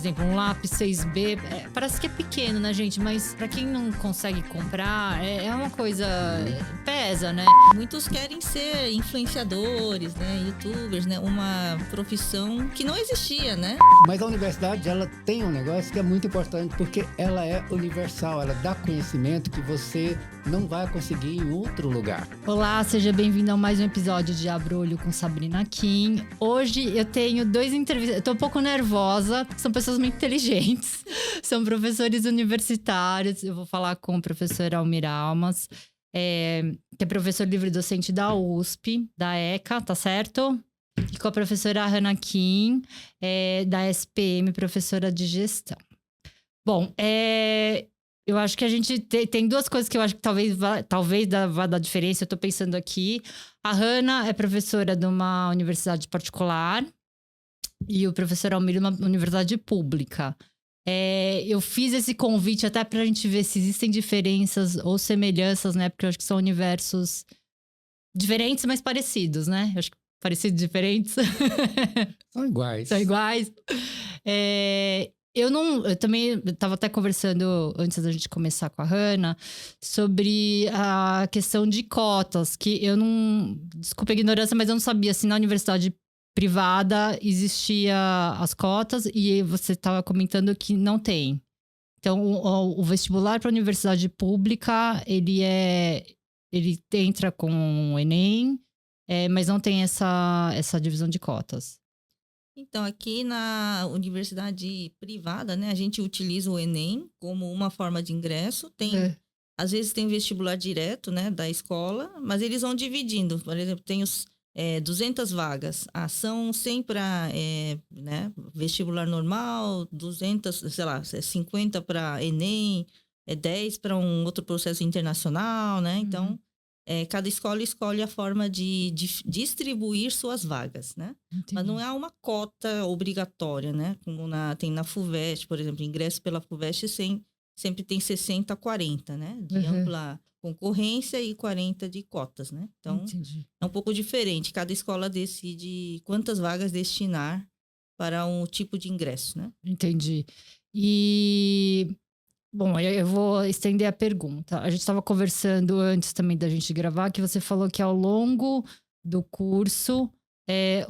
exemplo, um lápis 6B, parece que é pequeno, né, gente? Mas pra quem não consegue comprar, é uma coisa... pesa, né? Muitos querem ser influenciadores, né, youtubers, né, uma profissão que não existia, né? Mas a universidade, ela tem um negócio que é muito importante, porque ela é universal, ela dá conhecimento que você não vai conseguir em outro lugar. Olá, seja bem-vindo a mais um episódio de Abra o Olho com Sabrina Kim. Hoje eu tenho 2 entrevistas, eu tô um pouco nervosa, porque são pessoas muito inteligentes, são professores universitários. Eu vou falar com o professor Almir Almas, que é professor livre-docente da USP, da ECA, tá certo? E com a professora Hannah Kim, da SPM, professora de gestão. Bom, eu acho que a gente tem 2 coisas que eu acho que talvez vá dar diferença. Eu tô pensando aqui. A Hannah é professora de uma universidade particular e o professor Almir uma universidade pública. Eu fiz esse convite até pra gente ver se existem diferenças ou semelhanças, né? Porque eu acho que são universos diferentes, mas parecidos, né? Eu acho que parecidos e diferentes. São iguais. São iguais. Eu também estava até conversando antes da gente começar com a Hannah sobre a questão de cotas, que eu não... Desculpa a ignorância, mas eu não sabia se na universidade privada existia as cotas e você estava comentando que não tem. Então, o vestibular para a universidade pública, ele entra com o Enem, mas não tem essa divisão de cotas. Então, aqui na universidade privada, né, a gente utiliza o Enem como uma forma de ingresso. Às vezes tem vestibular direto, né, da escola, mas eles vão dividindo. Por exemplo, tem os 200 vagas. São 100 para né, vestibular normal, 200, sei lá, 50 para Enem, 10 para um outro processo internacional, né? Então, cada escola escolhe a forma de distribuir suas vagas, né? Entendi. Mas não é uma cota obrigatória, né? Como tem na FUVEST, por exemplo, ingresso pela FUVEST sempre tem 60-40, né? De ampla concorrência e 40 de cotas, né? Então, Entendi. é um pouco diferente. Cada escola decide quantas vagas destinar para um tipo de ingresso, né? Entendi. E... Bom, eu vou estender a pergunta. A gente estava conversando antes também da gente gravar, que você falou que ao longo do curso,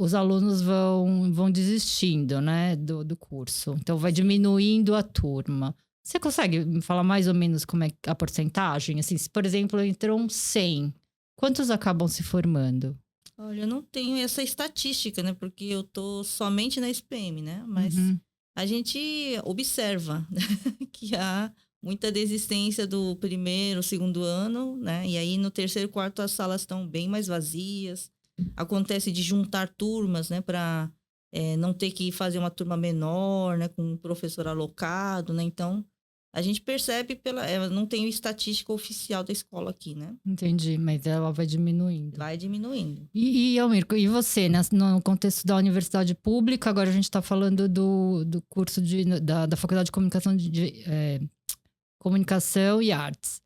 os alunos vão desistindo, né, do curso. Então, vai diminuindo a turma. Você consegue me falar mais ou menos como é a porcentagem? Assim, se, por exemplo, entram 100, quantos acabam se formando? Olha, eu não tenho essa estatística, né? Porque eu tô somente na SPM, né? Mas a gente observa que há muita desistência do primeiro, segundo ano, né? E aí no terceiro, quarto as salas estão bem mais vazias. Acontece de juntar turmas, né? Para não ter que fazer uma turma menor, né? Com um professor alocado, né? Então, a gente percebe não tem estatística oficial da escola aqui, né? Entendi, mas ela vai diminuindo. Vai diminuindo. E Almir, e você, né, no contexto da universidade pública, agora a gente está falando do curso da Faculdade de Comunicação, Comunicação e Artes.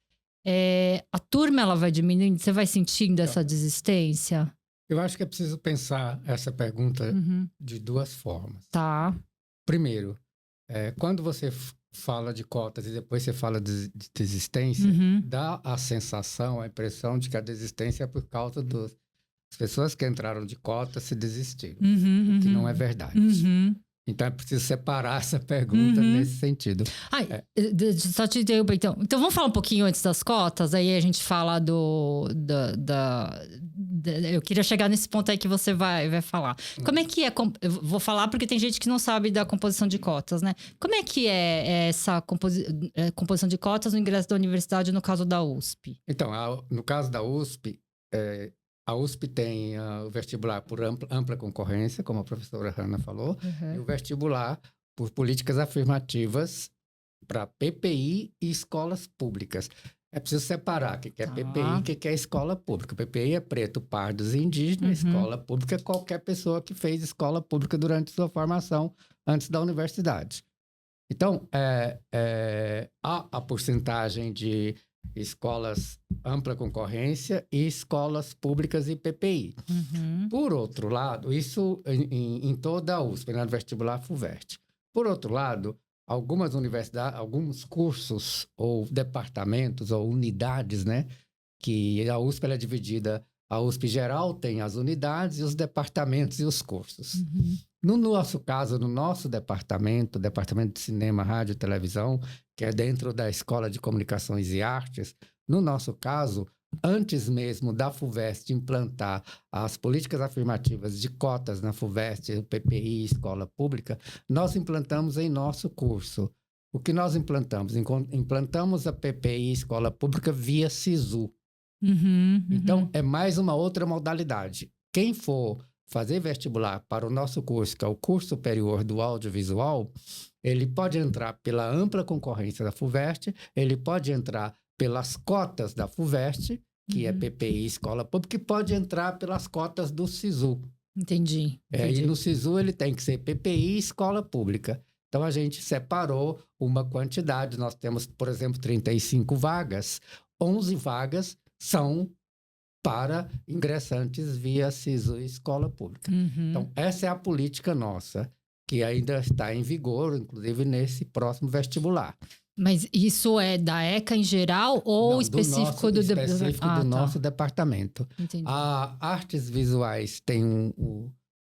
A turma, ela vai diminuindo? Você vai sentindo essa desistência? Eu acho que é preciso pensar essa pergunta de 2 formas. Tá. Primeiro, quando você fala de cotas e depois você fala de desistência, dá a sensação, a impressão de que a desistência é por causa das pessoas que entraram de cota se desistiram, o que não é verdade. Então é preciso separar essa pergunta nesse sentido. Só te interromper, então. Então vamos falar um pouquinho antes das cotas, aí a gente fala eu queria chegar nesse ponto aí que você vai falar. Como é que é? Eu vou falar porque tem gente que não sabe da composição de cotas, né? Como é que é essa composição de cotas no ingresso da universidade no caso da USP? Então, no caso da USP, a USP tem o vestibular por ampla concorrência, como a professora Hannah falou, e o vestibular por políticas afirmativas para PPI e escolas públicas. É preciso separar o que é PPI e o que é escola pública. PPI é preto, pardos e indígenas. Escola pública é qualquer pessoa que fez escola pública durante sua formação antes da universidade. Então, há a porcentagem de escolas ampla concorrência e escolas públicas e PPI. Por outro lado, isso em toda a USP, no vestibular FUVEST. Por outro lado, algumas universidades, alguns cursos ou departamentos ou unidades, né? Que a USP ela é dividida, a USP geral tem as unidades e os departamentos e os cursos. No nosso caso, no nosso departamento, Departamento de Cinema, Rádio e Televisão, que é dentro da Escola de Comunicações e Artes, no nosso caso, antes mesmo da FUVEST implantar as políticas afirmativas de cotas na FUVEST, o PPI, Escola Pública, nós implantamos em nosso curso. O que nós implantamos? Implantamos a PPI, Escola Pública, via SISU. Então, é mais uma outra modalidade. Quem for fazer vestibular para o nosso curso, que é o curso superior do audiovisual, ele pode entrar pela ampla concorrência da FUVEST, ele pode entrar pelas cotas da FUVEST, que é PPI, Escola Pública, e pode entrar pelas cotas do SISU. Entendi. E no SISU ele tem que ser PPI, Escola Pública. Então, a gente separou uma quantidade. Nós temos, por exemplo, 35 vagas. 11 vagas são para ingressantes via SISU e Escola Pública. Então, essa é a política nossa, que ainda está em vigor, inclusive nesse próximo vestibular. Mas isso é da ECA em geral ou Não, específico do nosso departamento. Entendi. A Artes Visuais tem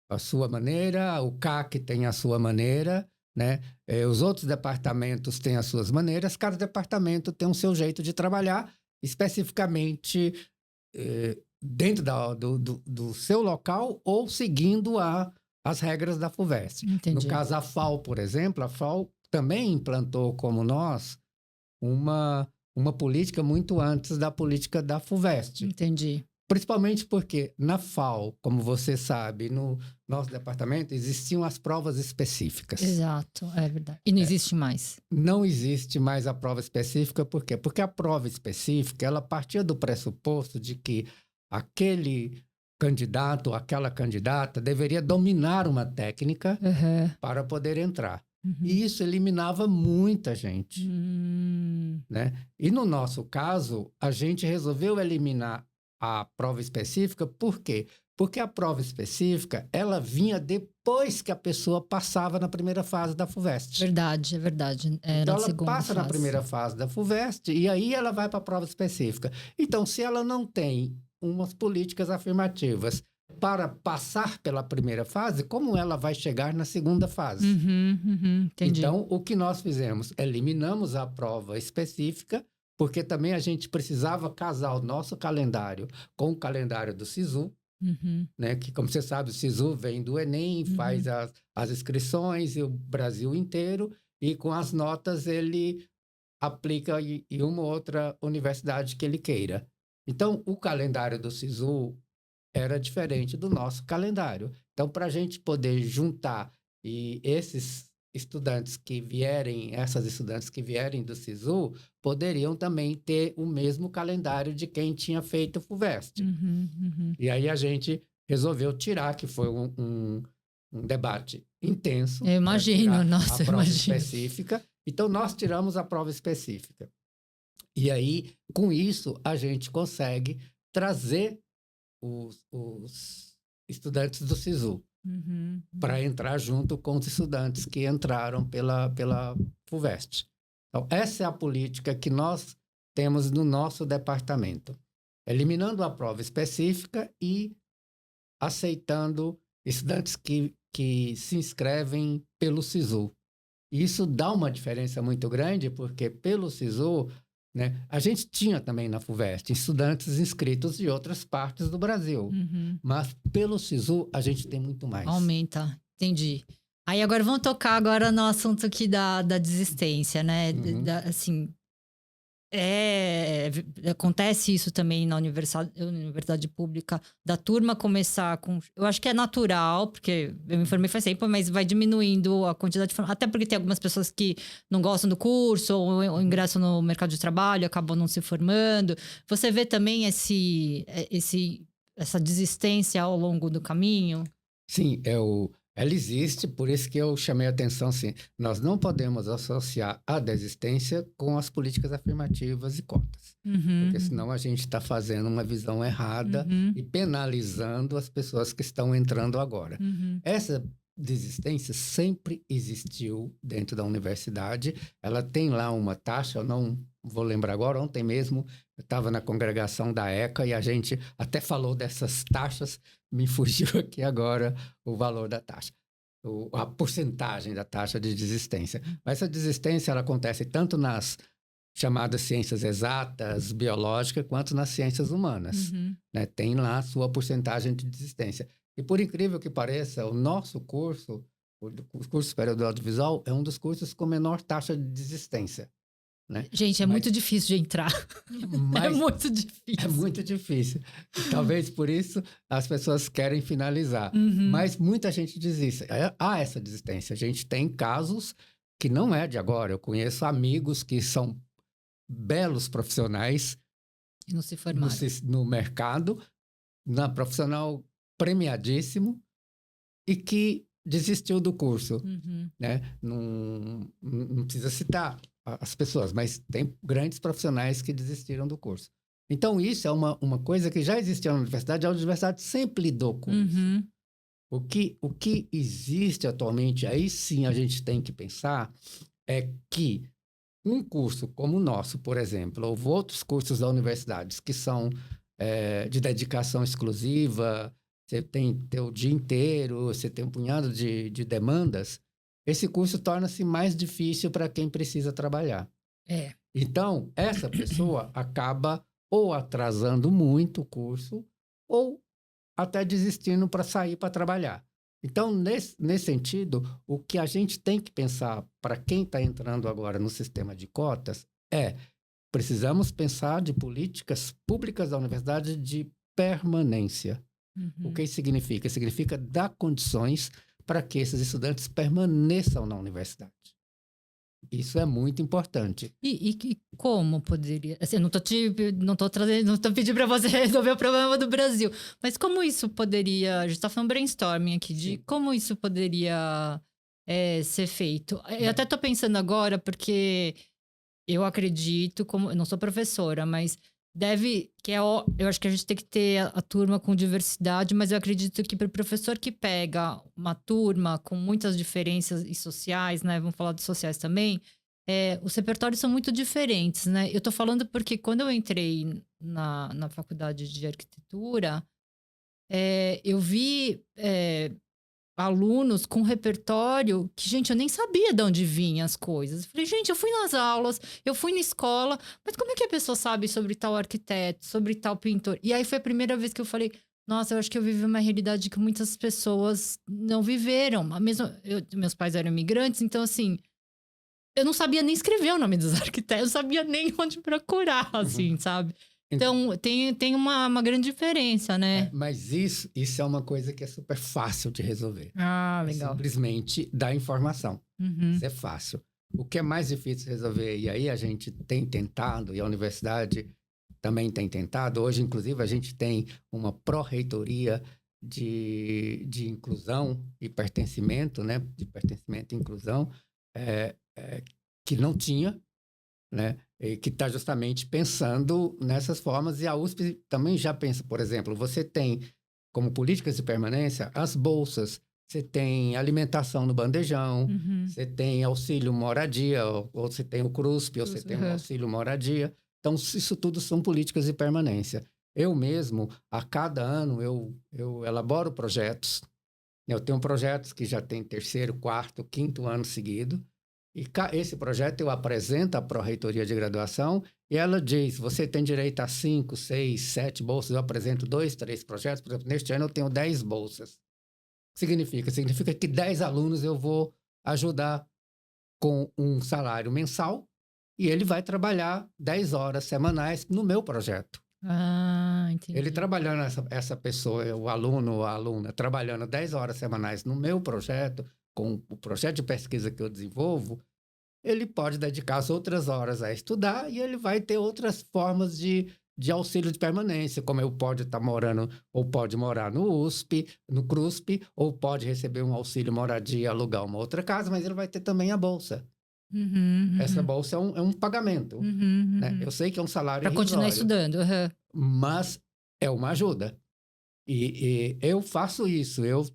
a sua maneira, o CAC tem a sua maneira, né? Os outros departamentos têm as suas maneiras, cada departamento tem o seu jeito de trabalhar, especificamente dentro do seu local ou seguindo as regras da FUVEST. Entendi. No caso, a FAO, por exemplo, a FAO também implantou, como nós, uma política muito antes da política da FUVEST. Entendi. Principalmente porque na FAO, como você sabe, no nosso departamento, existiam as provas específicas. Exato, é verdade. E não existe mais? Não existe mais a prova específica, por quê? Porque a prova específica, ela partia do pressuposto de que aquele candidato, aquela candidata, deveria dominar uma técnica para poder entrar. E isso eliminava muita gente. Né? E no nosso caso, a gente resolveu eliminar a prova específica, por quê? Porque a prova específica, ela vinha depois que a pessoa passava na primeira fase da FUVEST. Verdade, é verdade. Então, ela passa na primeira fase da FUVEST e aí ela vai para a prova específica. Então, se ela não tem umas políticas afirmativas para passar pela primeira fase, como ela vai chegar na segunda fase? Entendi. Então, o que nós fizemos? Eliminamos a prova específica, porque também a gente precisava casar o nosso calendário com o calendário do SISU, né? Que, como você sabe, o SISU vem do Enem, faz as inscrições e o Brasil inteiro, e com as notas ele aplica em uma outra universidade que ele queira. Então, o calendário do SISU era diferente do nosso calendário. Então, para a gente poder juntar e essas estudantes que vierem do SISU, poderiam também ter o mesmo calendário de quem tinha feito o FUVEST. E aí a gente resolveu tirar, que foi um debate intenso. Eu imagino, nossa, a prova imagino. específica. Então, nós tiramos a prova específica. E aí, com isso, a gente consegue trazer os estudantes do SISU para entrar junto com os estudantes que entraram pela FUVEST. Então, essa é a política que nós temos no nosso departamento. Eliminando a prova específica e aceitando estudantes que se inscrevem pelo SISU. Isso dá uma diferença muito grande, porque pelo SISU, né, a gente tinha também na FUVEST estudantes inscritos de outras partes do Brasil. Mas pelo SISU, a gente tem muito mais. Aumenta, entendi. Aí agora vamos tocar agora no assunto aqui da desistência, né? Assim, acontece isso também na universidade pública, da turma começar com... Eu acho que é natural, porque eu me formei faz tempo, mas vai diminuindo a quantidade de... Até porque tem algumas pessoas que não gostam do curso ou ingressam no mercado de trabalho, acabam não se formando. Você vê também essa desistência ao longo do caminho? Sim, ela existe, por isso que eu chamei a atenção, assim, nós não podemos associar a desistência com as políticas afirmativas e cotas, porque senão a gente está fazendo uma visão errada e penalizando as pessoas que estão entrando agora. Essa desistência sempre existiu dentro da universidade. Ela tem lá uma taxa, eu não vou lembrar agora, ontem mesmo eu estava na congregação da ECA e a gente até falou dessas taxas, me fugiu aqui agora o valor da taxa, a porcentagem da taxa de desistência. Mas essa desistência ela acontece tanto nas chamadas ciências exatas, biológicas, quanto nas ciências humanas. Né? Tem lá a sua porcentagem de desistência. E por incrível que pareça, o nosso curso, o curso superior do audiovisual, é um dos cursos com menor taxa de desistência. Né? Gente, muito difícil de entrar. É muito difícil. É muito difícil. Talvez por isso as pessoas querem finalizar. Mas muita gente desiste. Há essa desistência. A gente tem casos que não é de agora. Eu conheço amigos que são belos profissionais e não se formaram no mercado, profissional premiadíssimo e que desistiu do curso. Né? Não precisa citar as pessoas, mas tem grandes profissionais que desistiram do curso. Então, isso é uma coisa que já existia na universidade, a universidade sempre lidou com isso. O que existe atualmente, aí sim a gente tem que pensar, é que um curso como o nosso, por exemplo, ou outros cursos da universidade que são de dedicação exclusiva, você tem o dia inteiro, você tem um punhado de demandas, esse curso torna-se mais difícil para quem precisa trabalhar. Então, essa pessoa acaba ou atrasando muito o curso ou até desistindo para sair para trabalhar. Então, nesse sentido, o que a gente tem que pensar para quem está entrando agora no sistema de cotas precisamos pensar de políticas públicas da universidade de permanência. O que isso significa? Significa dar condições para que esses estudantes permaneçam na universidade. Isso é muito importante. E como poderia... Assim, eu não estou pedindo para você resolver o problema do Brasil, mas como isso poderia... A gente está falando brainstorming aqui, de como isso poderia ser feito. Eu até estou pensando agora, porque eu acredito, eu não sou professora, mas eu acho que a gente tem que ter a turma com diversidade, mas eu acredito que para o professor que pega uma turma com muitas diferenças e sociais, né? Vamos falar de sociais também, os repertórios são muito diferentes, né? Eu tô falando porque quando eu entrei na faculdade de arquitetura, eu vi alunos com repertório que, gente, eu nem sabia de onde vinham as coisas. Eu falei, gente, eu fui nas aulas, eu fui na escola, mas como é que a pessoa sabe sobre tal arquiteto, sobre tal pintor? E aí foi a primeira vez que eu falei, nossa, eu acho que eu vivi uma realidade que muitas pessoas não viveram. Meus pais eram imigrantes, então, assim, eu não sabia nem escrever o nome dos arquitetos, eu não sabia nem onde procurar, assim, sabe? Então, tem uma grande diferença, né? Mas isso é uma coisa que é super fácil de resolver. Ah, legal. Simplesmente dar informação. Isso é fácil. O que é mais difícil de resolver, e aí a gente tem tentado, e a universidade também tem tentado, hoje, inclusive, a gente tem uma pró-reitoria de inclusão e pertencimento, né? De pertencimento e inclusão, que não tinha, né? E que está justamente pensando nessas formas, e a USP também já pensa, por exemplo, você tem como políticas de permanência as bolsas, você tem alimentação no bandejão, você tem auxílio moradia, ou você tem o CRUSP, ou você tem o auxílio moradia. Então, isso tudo são políticas de permanência. Eu mesmo, a cada ano, eu elaboro projetos. Eu tenho projetos que já tem 3º, 4º, 5º ano seguido. E esse projeto eu apresento à Pró-Reitoria de Graduação e ela diz, você tem direito a 5, 6, 7 bolsas. Eu apresento 2, 3 projetos. Por exemplo, neste ano eu tenho 10 bolsas. O que significa? Significa que 10 alunos eu vou ajudar com um salário mensal e ele vai trabalhar 10 horas semanais no meu projeto. Ah, entendi. Ele trabalhando, essa pessoa, o aluno ou a aluna, trabalhando 10 horas semanais no meu projeto, com o projeto de pesquisa que eu desenvolvo, ele pode dedicar as outras horas a estudar e ele vai ter outras formas de auxílio de permanência, como ele pode estar morando, ou pode morar no USP, no CRUSP, ou pode receber um auxílio moradia e alugar uma outra casa, mas ele vai ter também a bolsa. Essa bolsa é um pagamento. Né? Eu sei que é um salário para continuar estudando. Mas é uma ajuda. E eu faço isso, eu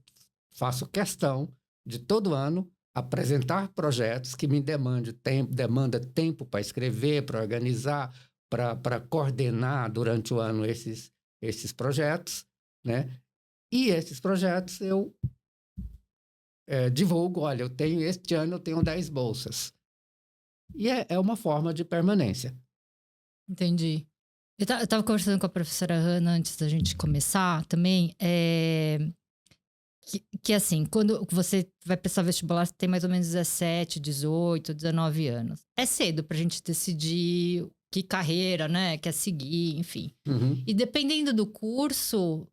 faço questão de todo ano apresentar projetos que me demanda tempo para escrever, para organizar, para coordenar durante o ano esses projetos, né? E esses projetos eu divulgo, olha, este ano eu tenho 10 bolsas. E é uma forma de permanência. Entendi. Eu estava conversando com a professora Hanna antes da gente começar também, que assim, quando você vai prestar vestibular, você tem mais ou menos 17, 18, 19 anos. É cedo pra gente decidir que carreira, né, quer seguir, enfim. Uhum. E dependendo do curso,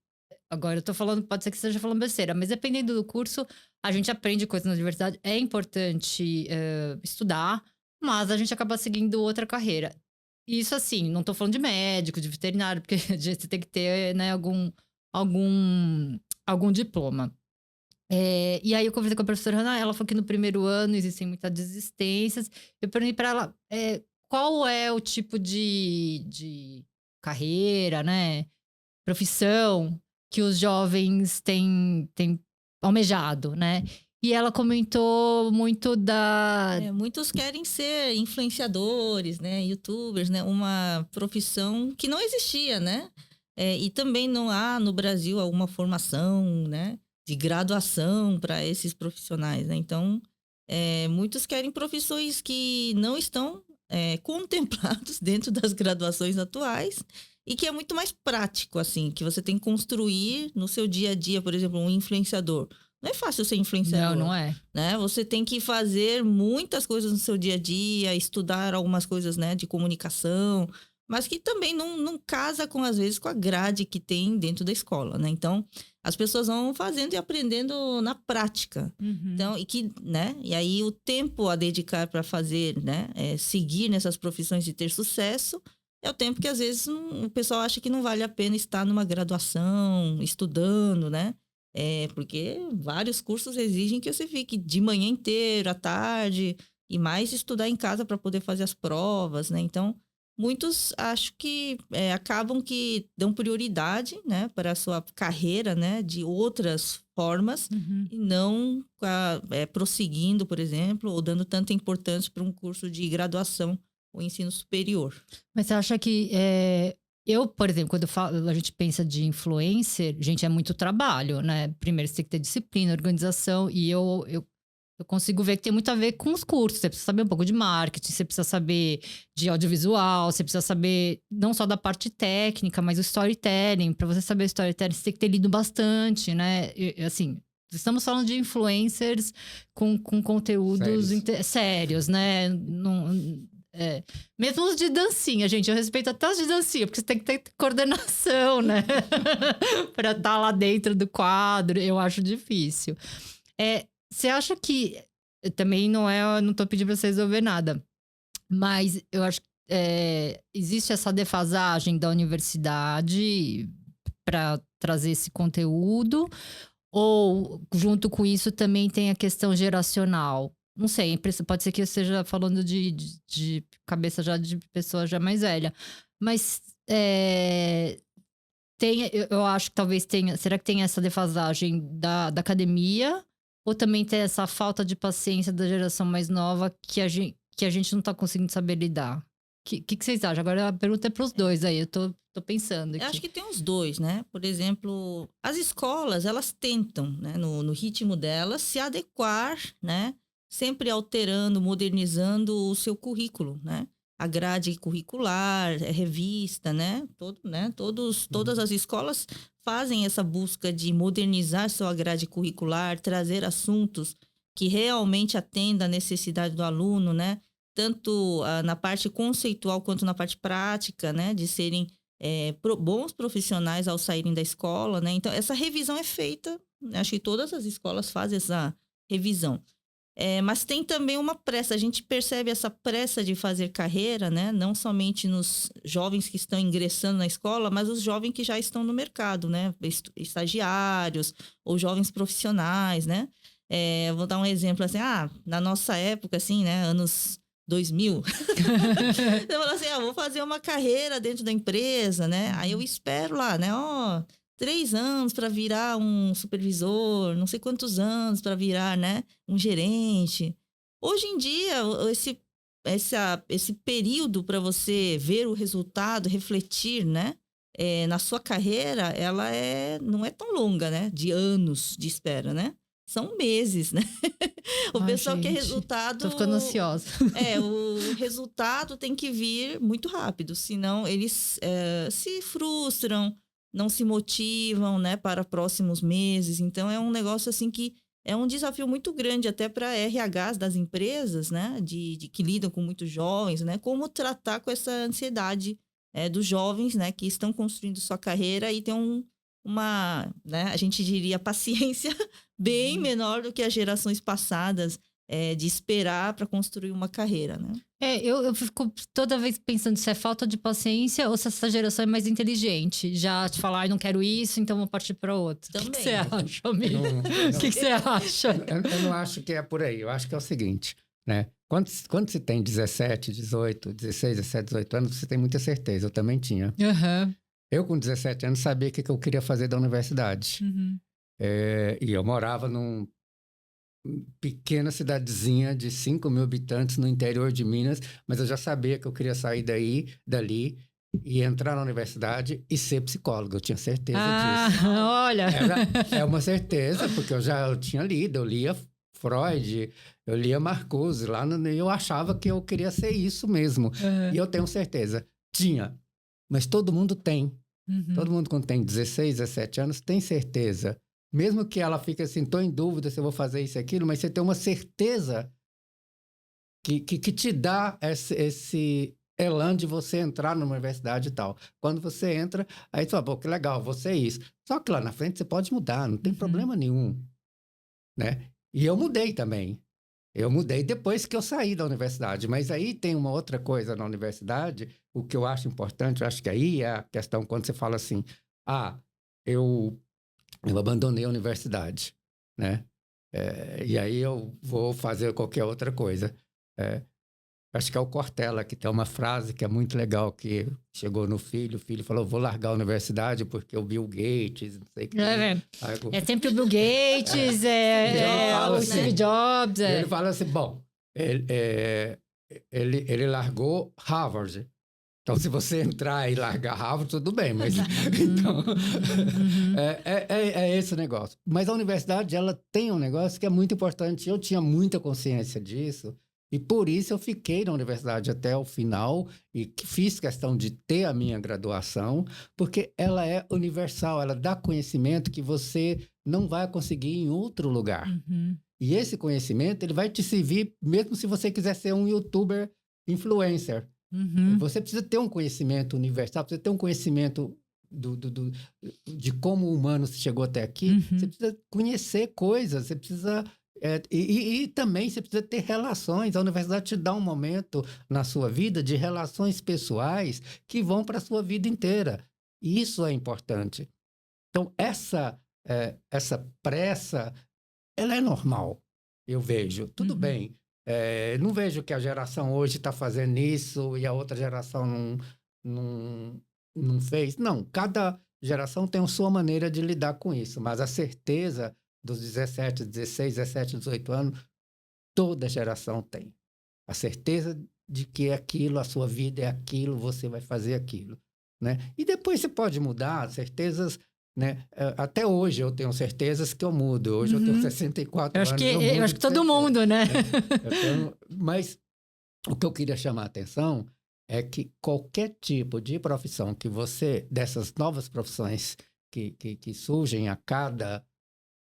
agora eu tô falando, pode ser que esteja falando besteira, mas dependendo do curso, a gente aprende coisas na universidade, é importante estudar, mas a gente acaba seguindo outra carreira. Isso assim, não tô falando de médico, de veterinário, porque você tem que ter, né, algum diploma. E aí eu conversei com a professora Hanna, ela falou que no primeiro ano existem muitas desistências. Eu perguntei para ela qual é o tipo de carreira, né, profissão que os jovens têm almejado, né? E ela comentou muito muitos querem ser influenciadores, né, youtubers, né, uma profissão que não existia, né? E também não há no Brasil alguma formação, né, de graduação para esses profissionais, né? Então, muitos querem profissões que não estão contemplados dentro das graduações atuais e que é muito mais prático, assim, que você tem que construir no seu dia a dia, por exemplo, um influenciador. Não é fácil ser influenciador. Não é. Né? Você tem que fazer muitas coisas no seu dia a dia, estudar algumas coisas, né, de comunicação, mas que também não casa, às vezes, com a grade que tem dentro da escola, né? Então, as pessoas vão fazendo e aprendendo na prática. Uhum. Então, e aí o tempo a dedicar para fazer, né, seguir nessas profissões e ter sucesso, é o tempo que, às vezes, o pessoal acha que não vale a pena estar numa graduação, estudando, né? Porque vários cursos exigem que você fique de manhã inteira, à tarde, e mais estudar em casa para poder fazer as provas, né? Então, muitos acho que acabam que dão prioridade, né, para a sua carreira, né, de outras formas, Uhum. e não prosseguindo, por exemplo, ou dando tanta importância para um curso de graduação ou ensino superior. Mas você acha que eu, por exemplo, quando a gente pensa de influencer, gente, é muito trabalho, né? Primeiro você tem que ter disciplina, organização, e eu consigo ver que tem muito a ver com os cursos. Você precisa saber um pouco de marketing, você precisa saber de audiovisual, você precisa saber não só da parte técnica, mas o storytelling. Para você saber o storytelling, você tem que ter lido bastante, né? Assim, estamos falando de influencers com conteúdos sérios, né? Mesmo os de dancinha, gente, eu respeito até os de dancinha, porque você tem que ter coordenação, né? Pra estar lá dentro do quadro, eu acho difícil. Você acha que também não tô pedindo pra você resolver nada, mas eu acho que existe essa defasagem da universidade para trazer esse conteúdo, ou junto com isso também tem a questão geracional? Não sei, pode ser que eu esteja falando de cabeça já de pessoa já mais velha. Mas eu acho que talvez tenha... Será que tem essa defasagem da academia? Ou também tem essa falta de paciência da geração mais nova que a gente não tá conseguindo saber lidar? O que vocês acham? Agora a pergunta é pros dois aí, eu tô pensando aqui. Eu acho que tem os dois, né? Por exemplo, as escolas, elas tentam, né, no ritmo delas, se adequar, né? Sempre alterando, modernizando o seu currículo, né? A grade curricular, revista, né? Todas as escolas fazem essa busca de modernizar sua grade curricular, trazer assuntos que realmente atendam à necessidade do aluno, né? Tanto na parte conceitual quanto na parte prática, né? De serem bons profissionais ao saírem da escola, né? Então, essa revisão é feita, acho que todas as escolas fazem essa revisão. Mas tem também uma pressa, a gente percebe essa pressa de fazer carreira, né? Não somente nos jovens que estão ingressando na escola, mas os jovens que já estão no mercado, né? Estagiários ou jovens profissionais, né? Vou dar um exemplo assim, na nossa época, assim, né? Anos 2000. Você fala assim, vou fazer uma carreira dentro da empresa, né? Aí eu espero lá, né? 3 anos para virar um supervisor, não sei quantos anos para virar, né, um gerente. Hoje em dia, esse período para você ver o resultado, refletir, né, na sua carreira, não é tão longa, né, de anos de espera, né? São meses, né? O pessoal quer resultado. Tô ficando ansiosa. O resultado tem que vir muito rápido, senão eles se frustram, não se motivam, né, para próximos meses. Então é um negócio assim que é um desafio muito grande até para RHs das empresas, né, de que lidam com muitos jovens, né, como tratar com essa ansiedade dos jovens, né, que estão construindo sua carreira e tem né, a gente diria paciência bem menor do que as gerações passadas de esperar para construir uma carreira, né? Eu fico toda vez pensando se é falta de paciência ou se essa geração é mais inteligente. Já te falar, não quero isso, então vou partir para outro. O que você acha, amigo? O que você acha? Eu não acho que é por aí. Eu acho que é o seguinte, né? Quando você tem 17, 18, 16, 17, 18 anos, você tem muita certeza. Eu também tinha. Uhum. Eu, com 17 anos, sabia o que eu queria fazer da universidade. Uhum. E eu morava numa pequena cidadezinha de 5 mil habitantes no interior de Minas, mas eu já sabia que eu queria sair dali e entrar na universidade e ser psicólogo. Eu tinha certeza disso. Olha! É uma certeza, porque eu tinha lido, eu lia Freud, eu lia Marcuse, e eu achava que eu queria ser isso mesmo. Uhum. E eu tenho certeza. Tinha. Mas todo mundo tem. Uhum. Todo mundo, quando tem 16, 17 anos, tem certeza. Mesmo que ela fique assim, estou em dúvida se eu vou fazer isso e aquilo, mas você tem uma certeza que te dá esse elan de você entrar numa universidade e tal. Quando você entra, aí você fala, pô, que legal, você é isso. Só que lá na frente você pode mudar, não tem problema nenhum, né? E eu mudei também. Eu mudei depois que eu saí da universidade. Mas aí tem uma outra coisa na universidade, o que eu acho importante, eu acho que aí é a questão quando você fala assim, eu abandonei a universidade, né? E aí eu vou fazer qualquer outra coisa. Acho que é o Cortella, que tem uma frase que é muito legal, que chegou no filho, o filho falou, vou largar a universidade porque o Bill Gates, não sei o que. É sempre o Bill Gates, o Steve Jobs. Ele fala assim, bom, ele largou Harvard. Então, se você entrar e largar Harvard, tudo bem, mas... então, é esse o negócio. Mas a universidade, ela tem um negócio que é muito importante. Eu tinha muita consciência disso, e por isso eu fiquei na universidade até o final e fiz questão de ter a minha graduação, porque ela é universal, ela dá conhecimento que você não vai conseguir em outro lugar. Uhum. E esse conhecimento, ele vai te servir mesmo se você quiser ser um youtuber influencer. Uhum. Você precisa ter um conhecimento universal, precisa ter um conhecimento de como o humano chegou até aqui. Uhum. Você precisa conhecer coisas, você precisa... E também você precisa ter relações. A universidade te dá um momento na sua vida de relações pessoais que vão para a sua vida inteira. E isso é importante. Então, essa pressa, ela é normal, eu vejo. Tudo bem. Não vejo que a geração hoje está fazendo isso e a outra geração não fez. Não, cada geração tem a sua maneira de lidar com isso. Mas a certeza dos 17, 16, 17, 18 anos, toda geração tem. A certeza de que é aquilo, a sua vida é aquilo, você vai fazer aquilo, né? E depois você pode mudar, certezas, né? Até hoje eu tenho certezas que eu mudo. Hoje eu tenho 64 anos. Eu acho que todo mundo, né? Mas o que eu queria chamar a atenção é que qualquer tipo de profissão dessas novas profissões que surgem a cada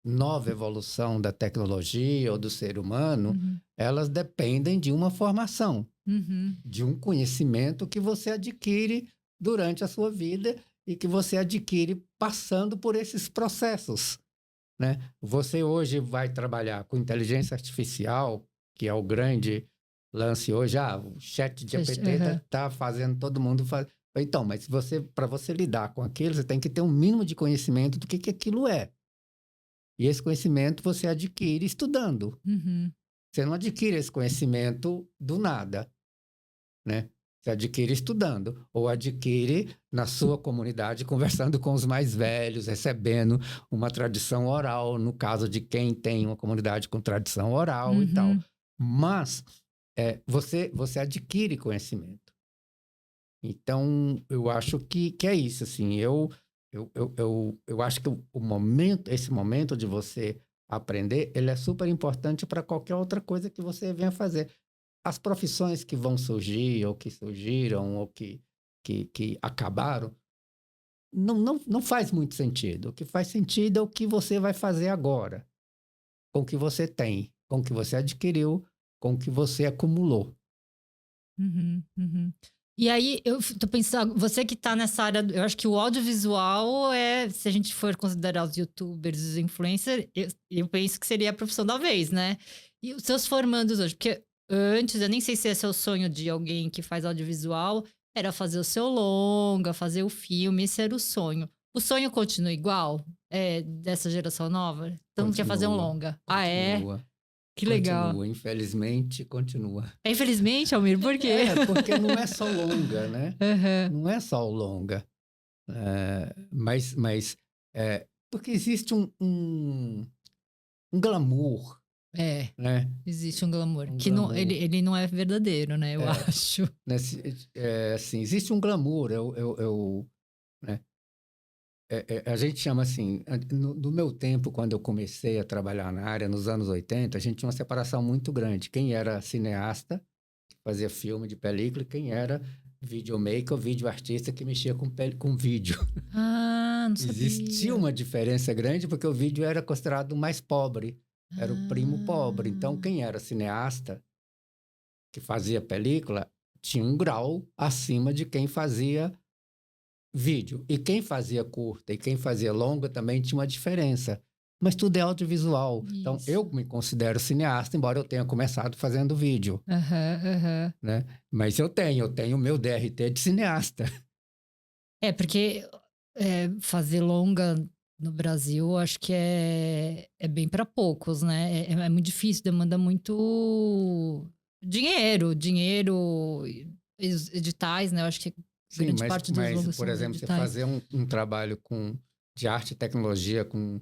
nova evolução da tecnologia ou do ser humano, elas dependem de uma formação, de um conhecimento que você adquire durante a sua vida e que você adquire passando por esses processos, né? Você hoje vai trabalhar com inteligência artificial, que é o grande lance hoje. O chat de GPT está fazendo todo mundo fazer. Então, mas para você lidar com aquilo, você tem que ter um mínimo de conhecimento do que aquilo é. E esse conhecimento você adquire estudando. Você não adquire esse conhecimento do nada, né? Você adquire estudando, ou adquire na sua comunidade, conversando com os mais velhos, recebendo uma tradição oral, no caso de quem tem uma comunidade com tradição oral e tal. Mas você adquire conhecimento. Então, eu acho que é isso, assim. Eu acho que esse momento de você aprender, ele é super importante para qualquer outra coisa que você venha fazer. As profissões que vão surgir, ou que surgiram, ou que acabaram, não faz muito sentido. O que faz sentido é o que você vai fazer agora, com o que você tem, com o que você adquiriu, com o que você acumulou. E aí, eu tô pensando, você que tá nessa área, eu acho que o audiovisual se a gente for considerar os youtubers, os influencers, eu penso que seria a profissão da vez, né? E os seus formandos hoje, porque antes, eu nem sei se esse é o sonho de alguém que faz audiovisual, era fazer o seu longa, fazer o filme, esse era o sonho. O sonho continua igual? Dessa geração nova? Então, quer fazer um longa? Continua. Que legal. Continua, infelizmente, continua. Infelizmente, Almir, por quê? Porque não é só longa, né? Não é só o longa. Mas porque existe um glamour. Né? Existe um glamour. Que glamour. Não, ele não é verdadeiro, né? Eu acho. Assim, existe um glamour. Né? A gente chama assim, no meu tempo, quando eu comecei a trabalhar na área, nos anos 80, a gente tinha uma separação muito grande. Quem era cineasta, que fazia filme de película, e quem era videomaker ou videoartista que mexia com vídeo. Não sabia. Existia uma diferença grande porque o vídeo era considerado o mais pobre. Era o primo pobre. Então, quem era cineasta, que fazia película, tinha um grau acima de quem fazia vídeo. E quem fazia curta e quem fazia longa também tinha uma diferença. Mas tudo é audiovisual. Isso. Então, eu me considero cineasta, embora eu tenha começado fazendo vídeo. Né? Mas eu tenho o meu DRT de cineasta. Porque fazer longa no Brasil, acho que é bem para poucos, né? É muito difícil, demanda muito dinheiro, editais, né? Eu acho que grande parte dos longos por exemplo, editais. Você fazer um trabalho de arte e tecnologia com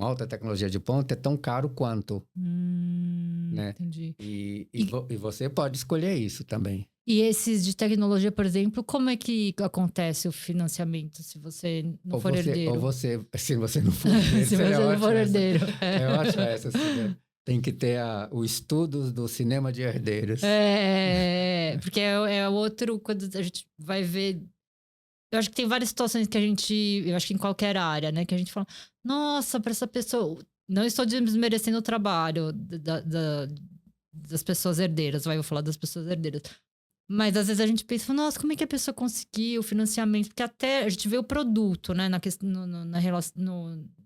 alta tecnologia de ponta é tão caro quanto. Né? Entendi. E você pode escolher isso também. E esses de tecnologia, por exemplo, como é que acontece o financiamento se você não for herdeiro? Se você não for herdeiro. Se você não for herdeiro. Eu acho essa. Assim, tem que ter o estudo do cinema de herdeiros. Porque é outro, quando a gente vai ver... Eu acho que tem várias situações que eu acho que em qualquer área, né? Que a gente fala, nossa, para essa pessoa... Não estou desmerecendo o trabalho das pessoas herdeiras, eu vou falar das pessoas herdeiras. Mas às vezes a gente pensa, nossa, como é que a pessoa conseguiu o financiamento? Porque até a gente vê o produto, né?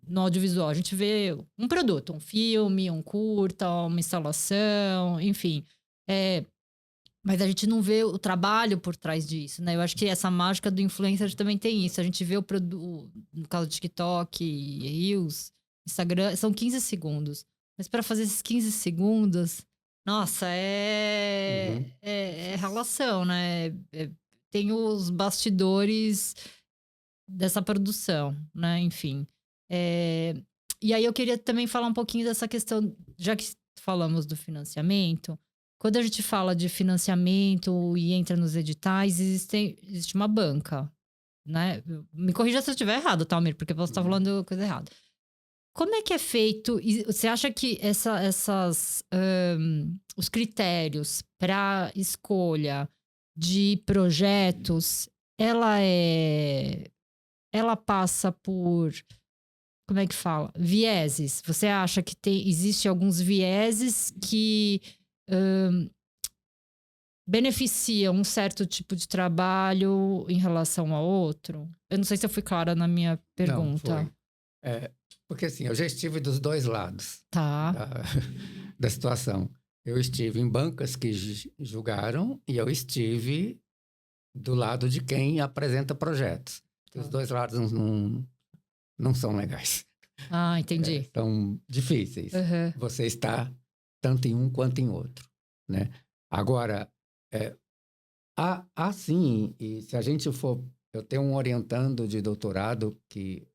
No audiovisual. A gente vê um produto, um filme, um curta, uma instalação, enfim. Mas a gente não vê o trabalho por trás disso, né? Eu acho que essa mágica do influencer também tem isso. A gente vê o produto, no caso do TikTok, Reels, Instagram, são 15 segundos. Mas para fazer esses 15 segundos... Nossa, é relação, né? Tem os bastidores dessa produção, né? Enfim. E aí eu queria também falar um pouquinho dessa questão, já que falamos do financiamento, quando a gente fala de financiamento e entra nos editais, existe uma banca, né? Me corrija se eu estiver errado, tá, Almir? Porque você está falando coisa errada. Como é que é feito? Você acha que os critérios para escolha de projetos, ela passa por, como é que fala? Vieses. Você acha que existe alguns vieses que beneficiam um certo tipo de trabalho em relação a outro? Eu não sei se eu fui clara na minha pergunta. Não, foi. Porque assim, eu já estive dos dois lados da situação. Eu estive em bancas que julgaram e eu estive do lado de quem apresenta projetos. Os dois lados não são legais. Entendi. São difíceis. Você está tanto em um quanto em outro, né? Agora, Sim, e se a gente for... Eu tenho um orientando de doutorado que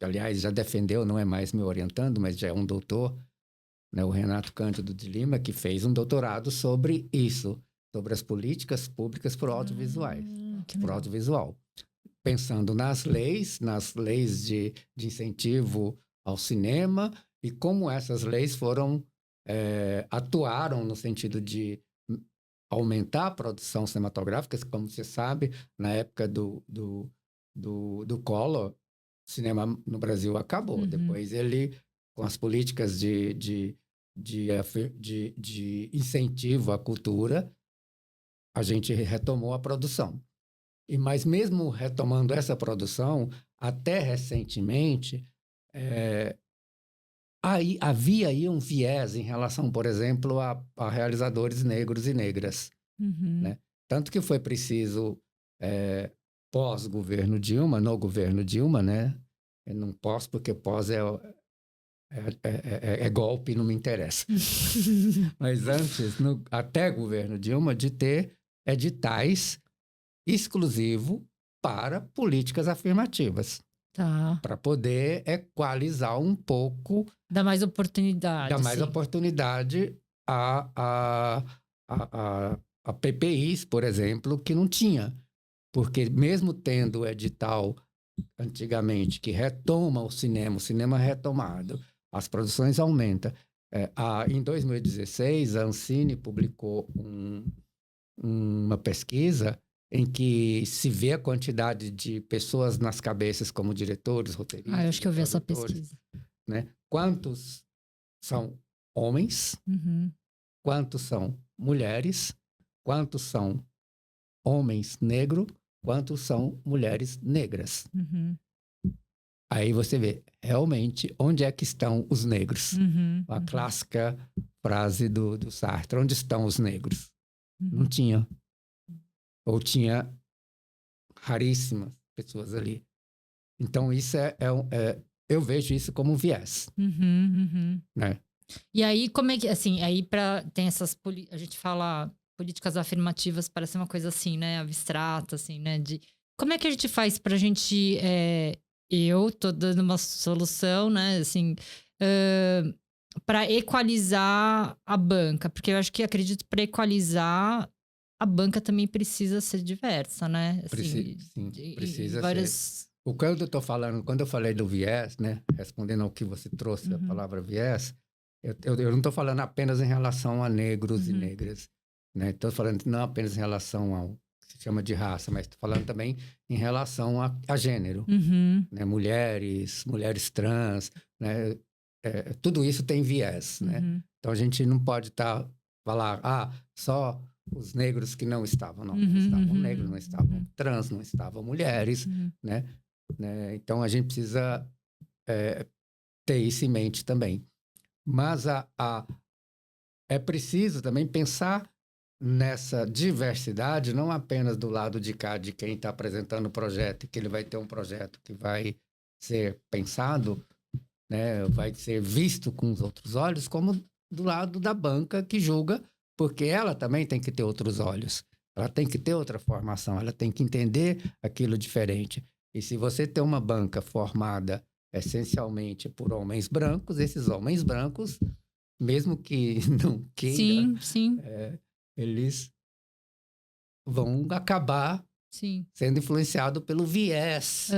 aliás, já defendeu, não é mais meu orientando, mas já é um doutor, né, o Renato Cândido de Lima, que fez um doutorado sobre isso, sobre as políticas públicas para o audiovisual. Pensando nas leis de incentivo ao cinema e como essas leis atuaram no sentido de aumentar a produção cinematográfica. Como você sabe, na época do Collor, o cinema no Brasil acabou. Uhum. Depois ele, com as políticas de incentivo à cultura, a gente retomou a produção. Mas mesmo retomando essa produção, até recentemente, havia aí um viés em relação, por exemplo, a realizadores negros e negras. Uhum. Né? Tanto que foi preciso, pós-governo Dilma, no governo Dilma, né? Eu não posso, porque pós é golpe, não me interessa. Mas antes, até governo Dilma, de ter editais exclusivos para políticas afirmativas. Tá. Para poder equalizar um pouco... Dar mais oportunidade. Dar mais oportunidade a PPIs, por exemplo, que não tinha. Porque mesmo tendo o edital antigamente que retoma o cinema retomado, as produções aumentam. Em 2016, a Ancine publicou uma pesquisa em que se vê a quantidade de pessoas nas cabeças como diretores, roteiristas... eu acho que eu vi essa pesquisa. Né? Quantos são homens? Uhum. Quantos são mulheres? Quantos são homens negros? Quantos são mulheres negras? Uhum. Aí você vê, realmente, onde é que estão os negros? Uhum. A clássica frase do Sartre, onde estão os negros? Uhum. Não tinha. Ou tinha raríssimas pessoas ali. Então, isso eu vejo isso como um viés. Né? E aí, como é que, assim, tem essas, a gente fala políticas afirmativas, parece uma coisa assim, né, abstrata, assim, né, como é que a gente faz pra gente, eu tô dando uma solução, né, assim, para equalizar a banca, porque eu acredito para equalizar a banca também precisa ser diversa, né? Assim, precisa várias... ser. O que eu estou falando, quando eu falei do viés, né, respondendo ao que você trouxe, a palavra viés, eu não estou falando apenas em relação a negros e negras, né? Estou falando não apenas em relação ao que se chama de raça, mas estou falando também em relação a gênero, né? Mulheres trans, né? Tudo isso tem viés, né? Então a gente não pode falar, só os negros que não estavam, não estavam negros, não estavam trans, não estavam mulheres, né? Então a gente precisa ter isso em mente também. Mas é preciso também pensar nessa diversidade, não apenas do lado de cá, de quem está apresentando o projeto, que ele vai ter um projeto que vai ser pensado, né, vai ser visto com os outros olhos, como do lado da banca que julga, porque ela também tem que ter outros olhos, ela tem que ter outra formação, ela tem que entender aquilo diferente. E se você tem uma banca formada essencialmente por homens brancos, esses homens brancos, mesmo que não queiram, eles vão acabar sendo influenciados pelo viés.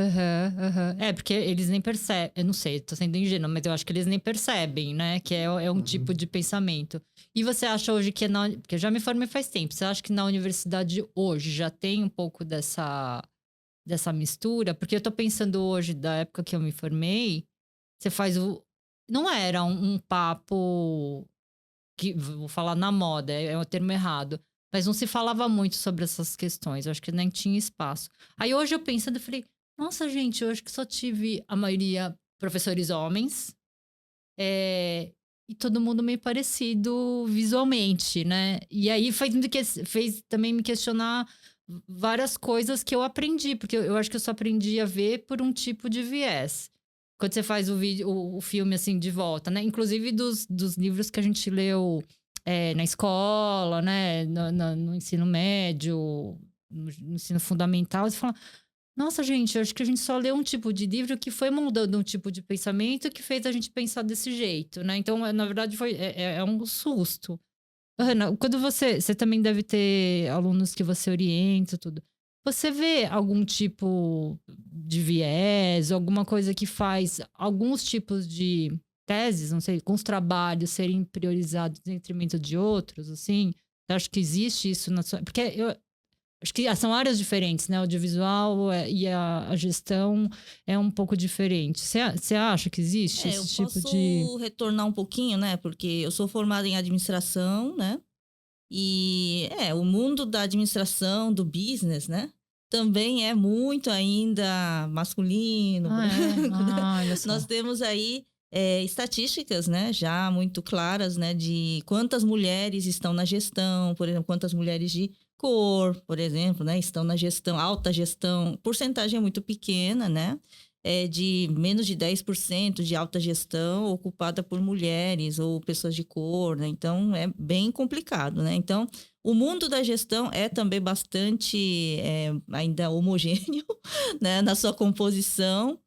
Porque eles nem percebem, eu não sei, tô sendo ingênua, mas eu acho que eles nem percebem, né? Que é um tipo de pensamento. E você acha hoje que porque eu já me formei faz tempo, você acha que na universidade hoje já tem um pouco dessa mistura? Porque eu tô pensando hoje, da época que eu me formei, você faz não era um papo que, vou falar na moda, é o termo errado, mas não se falava muito sobre essas questões, eu acho que nem tinha espaço. Aí hoje eu pensando, eu falei, nossa gente, eu acho que só tive a maioria professores homens, e todo mundo meio parecido visualmente, né? E aí fez também me questionar várias coisas que eu aprendi, porque eu acho que eu só aprendi a ver por um tipo de viés. Quando você faz o filme, assim, de volta, né? Inclusive dos livros que a gente leu na escola, né? No ensino médio, no ensino fundamental. Você fala, nossa, gente, eu acho que a gente só leu um tipo de livro que foi moldando um tipo de pensamento que fez a gente pensar desse jeito, né? Então, na verdade, é um susto. Ana, quando você também deve ter alunos que você orienta, tudo. Você vê algum tipo de viés, alguma coisa que faz alguns tipos de teses, não sei, alguns trabalhos serem priorizados em detrimento de outros, assim? Você acha que existe isso na sua... Porque eu acho que são áreas diferentes, né? O audiovisual e a gestão é um pouco diferente. Você acha que existe esse tipo de... Eu posso retornar um pouquinho, né? Porque eu sou formada em administração, né? E o mundo da administração, do business, né? Também é muito ainda masculino, branco, né? olha só. Nós temos aí estatísticas, né? Já muito claras, né? De quantas mulheres estão na gestão, por exemplo, quantas mulheres de cor, por exemplo, né? Estão na gestão, alta gestão. Porcentagem é muito pequena, né? De menos de 10% de alta gestão ocupada por mulheres ou pessoas de cor, né? Então, é bem complicado, né? Então, o mundo da gestão é também bastante ainda homogêneo, né? Na sua composição.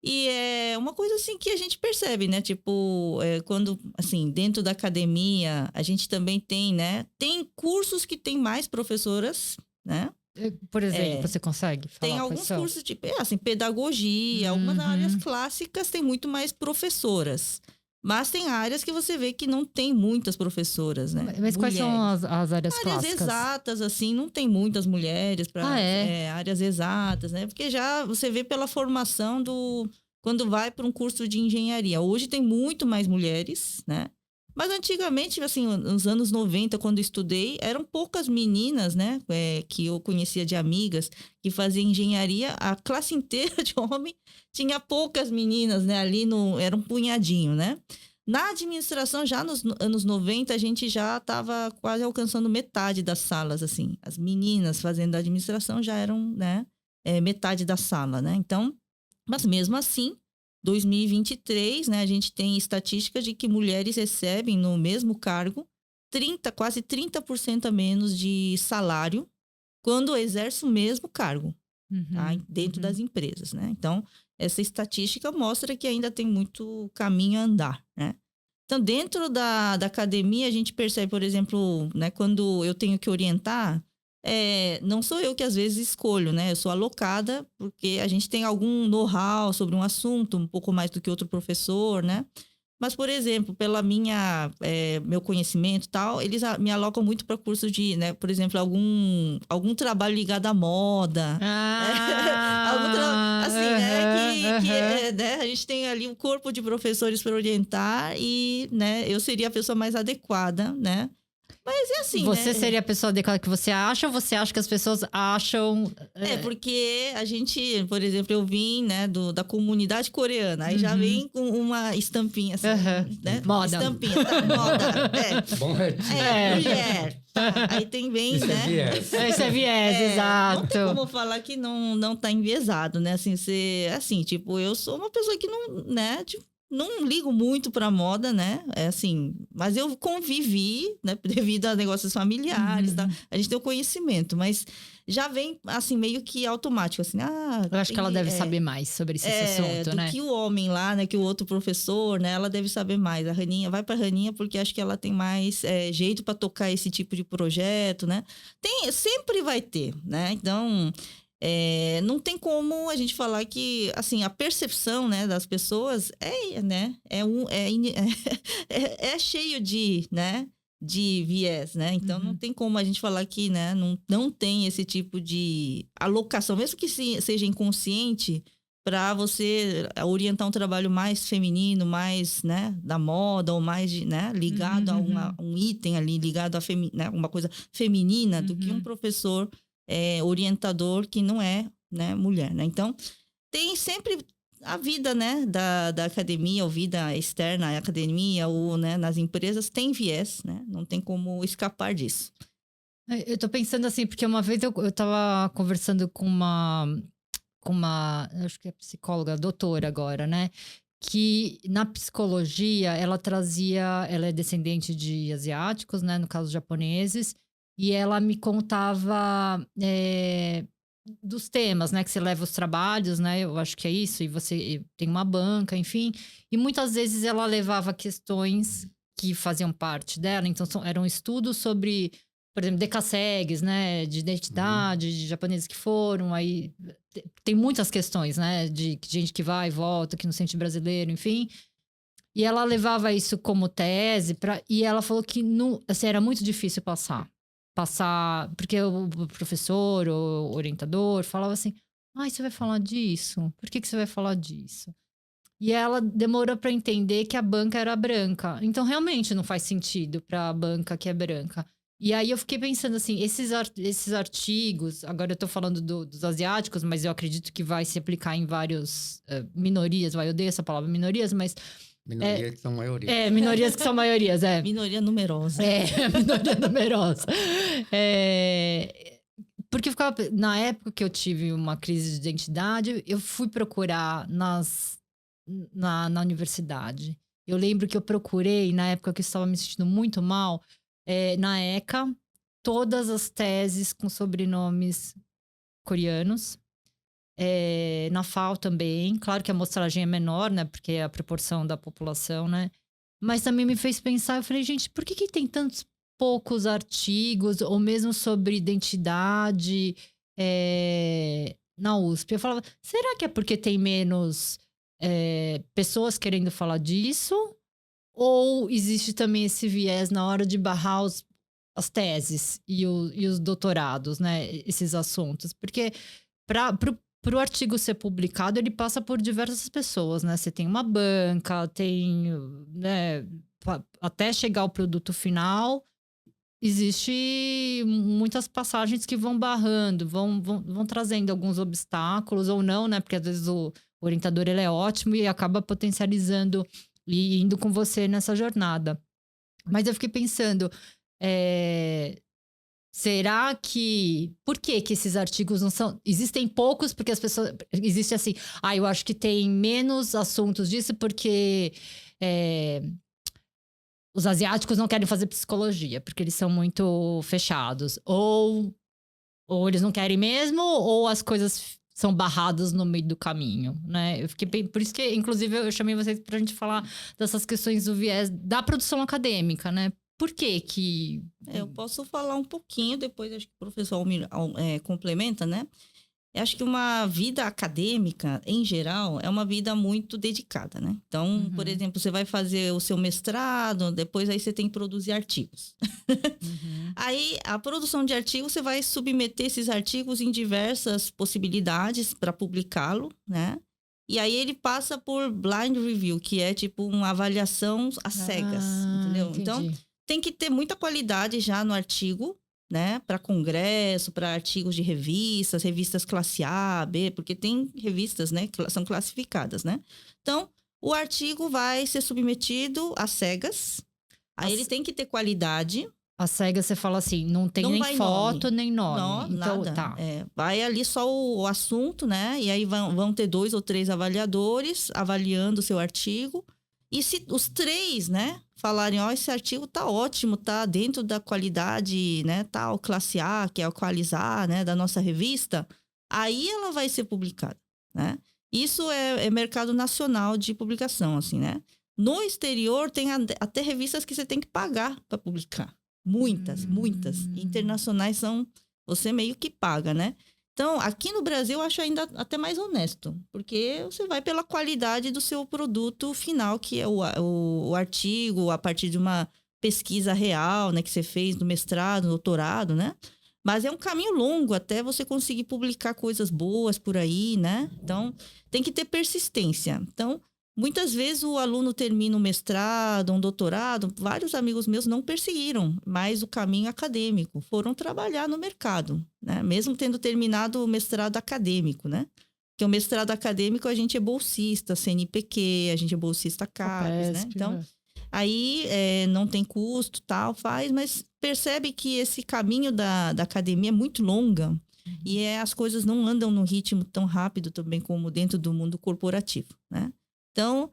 E é uma coisa, assim, que a gente percebe, né? Tipo, quando, assim, dentro da academia, a gente também tem, né? Tem cursos que tem mais professoras, né? Por exemplo, você consegue falar? Tem alguns cursos de assim, pedagogia, algumas áreas clássicas tem muito mais professoras. Mas tem áreas que você vê que não tem muitas professoras, né? Mas quais são as áreas clássicas? Áreas exatas, assim, não tem muitas mulheres para áreas exatas, né? Porque já você vê pela formação quando vai para um curso de engenharia. Hoje tem muito mais mulheres, né? Mas antigamente, assim, nos anos 90, quando eu estudei, eram poucas meninas, né? Que eu conhecia de amigas que faziam engenharia. A classe inteira de homem tinha poucas meninas, né? Ali era um punhadinho, né? Na administração, já nos anos 90, a gente já estava quase alcançando metade das salas, assim. As meninas fazendo a administração já eram, né? Metade da sala, né? Então, mas mesmo assim... 2023, né, a gente tem estatísticas de que mulheres recebem no mesmo cargo quase 30% a menos de salário quando exerce o mesmo cargo, tá? Dentro das empresas, né? Então, essa estatística mostra que ainda tem muito caminho a andar, né? Então, dentro da academia, a gente percebe, por exemplo, né, quando eu tenho que orientar, não sou eu que às vezes escolho, né? Eu sou alocada porque a gente tem algum know-how sobre um assunto, um pouco mais do que outro professor, né? Mas, por exemplo, pela meu conhecimento e tal, eles me alocam muito para cursos de, né? Por exemplo, algum trabalho ligado à moda. Assim, né? Né? A gente tem ali um corpo de professores para orientar e, né? Eu seria a pessoa mais adequada, né? Mas é assim, você né? seria a pessoa adequada que você acha ou você acha que as pessoas acham... Porque a gente, por exemplo, eu vim, né, da comunidade coreana. Aí já vem com uma estampinha, assim, né? Moda. Estampinha, tá? Moda. Bom retiro. Mulher. Tá? Aí tem bem, Isso né? é viés. Isso é viés, exato. Não tem como falar que não tá enviesado, né? Assim, assim, tipo, eu sou uma pessoa que não, né, tipo, não ligo muito pra moda, né? Assim, mas eu convivi, né? Devido a negócios familiares, tá? A gente tem o conhecimento, mas já vem, assim, meio que automático, assim. Eu acho que ela deve saber mais sobre esse assunto, né? Do que o homem lá, né? Que o outro professor, né? Ela deve saber mais. A Raninha, vai pra Raninha porque acho que ela tem mais jeito pra tocar esse tipo de projeto, né? Sempre vai ter, né? Então... não tem como a gente falar que, assim, a percepção, né, das pessoas é cheio de, né, de viés, né? Então, não tem como a gente falar que, né, não tem esse tipo de alocação, mesmo que seja inconsciente, para você orientar um trabalho mais feminino, mais, né, da moda, ou mais, né, ligado a um item ali, ligado a né, uma coisa feminina, do que um professor... orientador que não é, né, mulher, né? Então, tem sempre a vida, né, da academia, ou vida externa à academia, ou, né, nas empresas, tem viés, né? Não tem como escapar disso. Eu tô pensando assim, porque uma vez eu tava conversando com uma, acho que é psicóloga, doutora agora, né? que na psicologia ela é descendente de asiáticos, né, no caso japoneses, e ela me contava dos temas, né, que você leva os trabalhos, né, eu acho que é isso, e você tem uma banca, enfim, e muitas vezes ela levava questões que faziam parte dela, então eram estudos sobre, por exemplo, decassegues, né, de identidade, de japoneses que foram, aí tem muitas questões, né, de gente que vai e volta, que não sente brasileiro, enfim. E ela levava isso como tese, e ela falou que não, assim, era muito difícil passar, porque o professor, o orientador, falava assim, você vai falar disso? Por que você vai falar disso? E ela demorou para entender que a banca era branca. Então, realmente, não faz sentido para a banca que é branca. E aí, eu fiquei pensando assim, esses artigos... Agora, eu tô falando dos asiáticos, mas eu acredito que vai se aplicar em vários minorias. Eu odeio essa palavra, minorias, mas... Minorias que são maiorias. Minorias que são maiorias, Minoria numerosa. Minoria numerosa. Porque na época que eu tive uma crise de identidade, eu fui procurar na universidade. Eu lembro que eu procurei, na época que eu estava me sentindo muito mal, na ECA, todas as teses com sobrenomes coreanos. Na FAO também. Claro que a amostragem é menor, né? Porque é a proporção da população, né? Mas também me fez pensar, eu falei, gente, por que tem tantos poucos artigos, ou mesmo sobre identidade na USP? Eu falava, será que é porque tem menos pessoas querendo falar disso? Ou existe também esse viés na hora de barrar as teses e os doutorados, né? Esses assuntos. Porque para o artigo ser publicado, ele passa por diversas pessoas, né? Você tem uma banca, né? Até chegar ao produto final, existe muitas passagens que vão barrando, vão trazendo alguns obstáculos ou não, né? Porque às vezes o orientador ele é ótimo e acaba potencializando e indo com você nessa jornada. Mas eu fiquei pensando, será que... Por que esses artigos não são... Existem poucos porque as pessoas... Existe assim... eu acho que tem menos assuntos disso porque... os asiáticos não querem fazer psicologia, porque eles são muito fechados. Ou eles não querem mesmo, ou as coisas são barradas no meio do caminho, né? Eu fiquei por isso que, inclusive, eu chamei vocês pra gente falar dessas questões do viés da produção acadêmica, né? Por que... Eu posso falar um pouquinho, depois acho que o professor complementa, né? Eu acho que uma vida acadêmica, em geral, é uma vida muito dedicada, né? Então, por exemplo, você vai fazer o seu mestrado, depois aí você tem que produzir artigos. Aí, a produção de artigos, você vai submeter esses artigos em diversas possibilidades para publicá-lo, né? E aí ele passa por blind review, que é tipo uma avaliação às cegas, entendeu? Entendi. Então, tem que ter muita qualidade já no artigo, né, para congresso, para artigos de revistas classe A, B, porque tem revistas, né, que são classificadas, né? Então, o artigo vai ser submetido às cegas, aí ele tem que ter qualidade. A cega, você fala assim, não tem nem foto, nem nome. Não, então, nada. Tá. Vai ali só o assunto, né? E aí vão ter 2 ou 3 avaliadores avaliando o seu artigo. E se os 3, né, falarem, esse artigo tá ótimo, tá dentro da qualidade, né, tal, classe A, que é o Qualizar, né, da nossa revista, aí ela vai ser publicada, né? Isso é mercado nacional de publicação, assim, né? No exterior, tem até revistas que você tem que pagar para publicar. Muitas. Internacionais você meio que paga, né? Então, aqui no Brasil, eu acho ainda até mais honesto, porque você vai pela qualidade do seu produto final, que é o artigo, a partir de uma pesquisa real, né, que você fez no mestrado, no doutorado, né? Mas é um caminho longo até você conseguir publicar coisas boas por aí, né? Então, tem que ter persistência. Então, muitas vezes o aluno termina um mestrado, um doutorado, vários amigos meus não perseguiram mais o caminho acadêmico, foram trabalhar no mercado, né? Mesmo tendo terminado o mestrado acadêmico, né? Porque o mestrado acadêmico a gente é bolsista, CNPq, a gente é bolsista CAPES, né? Então, aí não tem custo, tal, mas percebe que esse caminho da academia é muito longa e as coisas não andam num ritmo tão rápido também como dentro do mundo corporativo, né? Então,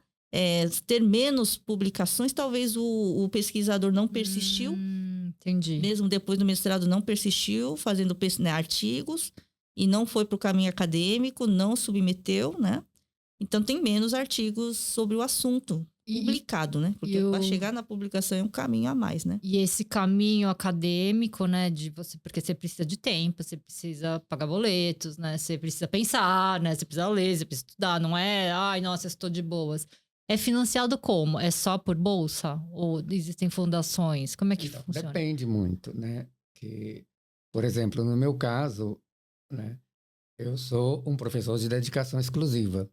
ter menos publicações, talvez o pesquisador não persistiu. Entendi. Mesmo depois do mestrado não persistiu, fazendo artigos, e não foi para o caminho acadêmico, não submeteu, né? Então tem menos artigos sobre o assunto publicado, né? Porque para chegar na publicação é um caminho a mais, né? E esse caminho acadêmico, né, porque você precisa de tempo, você precisa pagar boletos, né? Você precisa pensar, né? Você precisa ler, você precisa estudar, não é, ai, nossa, estou de boas. É financiado como? É só por bolsa? Ou existem fundações? Como é que funciona? Depende muito, né? Que, por exemplo, no meu caso, né? Eu sou um professor de dedicação exclusiva.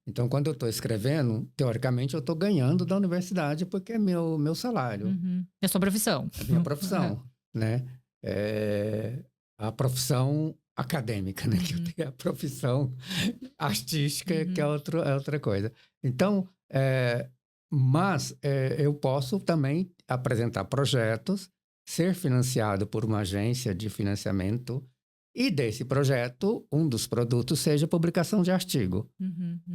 Então, quando eu estou escrevendo, teoricamente, eu estou ganhando da universidade porque é meu salário. É a sua profissão. É a minha profissão, né? É a profissão acadêmica, né? Que eu tenho a profissão artística, que é outra coisa. Então, mas eu posso também apresentar projetos, ser financiado por uma agência de financiamento, e desse projeto, um dos produtos seja publicação de artigo.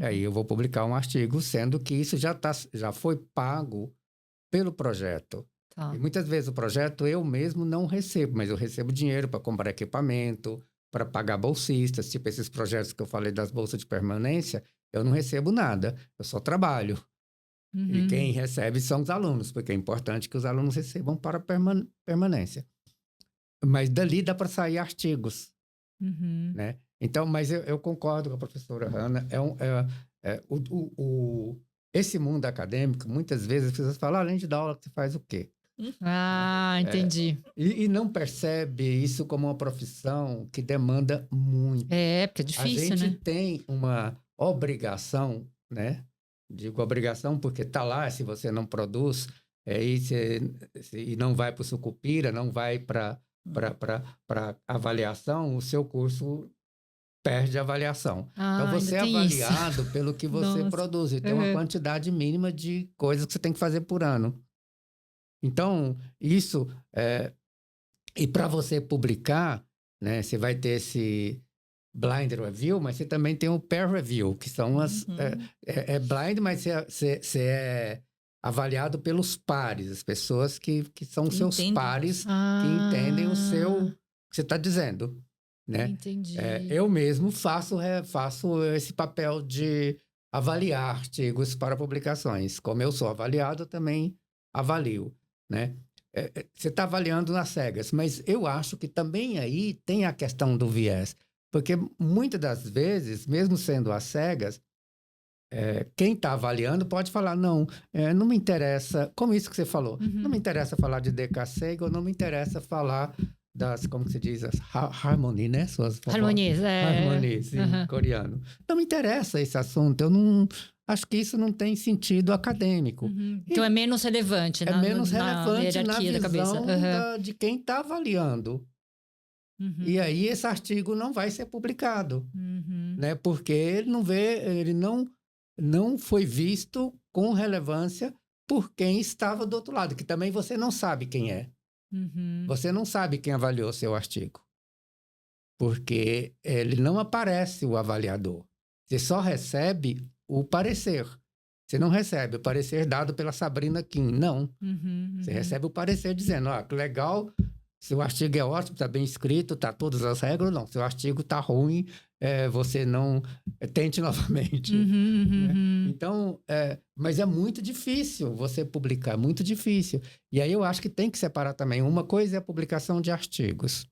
Aí eu vou publicar um artigo, sendo que isso já foi pago pelo projeto. E muitas vezes o projeto eu mesmo não recebo, mas eu recebo dinheiro para comprar equipamento, para pagar bolsistas. Tipo esses projetos que eu falei das bolsas de permanência, eu não recebo nada, eu só trabalho. E quem recebe são os alunos, porque é importante que os alunos recebam para permanência. Mas dali dá para sair artigos, né? Então, mas eu concordo com a professora Hanna. Esse mundo acadêmico, muitas vezes, as pessoas falam, além de dar aula, você faz o quê? Entendi. E não percebe isso como uma profissão que demanda muito. Porque é difícil, né? A gente tem uma obrigação, né? Digo obrigação porque está lá, se você não produz, e não vai para o Sucupira, não vai para avaliação, o seu curso perde a avaliação. Então, você é avaliado pelo que você produz. E tem uma quantidade mínima de coisas que você tem que fazer por ano. Então, isso... E para você publicar, né, você vai ter esse blind review, mas você também tem o peer review, que são as... É blind, mas você é avaliado pelos pares, as pessoas que são seus pares, que entendem o que você está dizendo, né? Entendi. Eu mesmo faço esse papel de avaliar artigos para publicações. Como eu sou avaliado, eu também avalio, né? Você está avaliando nas cegas, mas eu acho que também aí tem a questão do viés, porque muitas das vezes, mesmo sendo às cegas, quem está avaliando pode falar, não me interessa, como isso que você falou, não me interessa falar de DKC, ou não me interessa falar das, como que se diz, as harmonies, né? Harmonies, harmonies em coreano. Não me interessa esse assunto, eu não... Acho que isso não tem sentido acadêmico. Então é menos relevante, na hierarquia da cabeça. De quem está avaliando. E aí esse artigo não vai ser publicado, né? Porque ele não foi visto com relevância por quem estava do outro lado, que também você não sabe quem é. Você não sabe quem avaliou seu artigo, porque ele não aparece o avaliador. Você só recebe o parecer. Você não recebe o parecer dado pela Sabrina Kim, não. Você recebe o parecer dizendo, que legal, seu artigo é ótimo, está bem escrito, está todas as regras, não. Seu artigo está ruim, você não... Tente novamente. Né? Então, mas é muito difícil você publicar, é muito difícil. E aí eu acho que tem que separar também. Uma coisa é a publicação de artigos.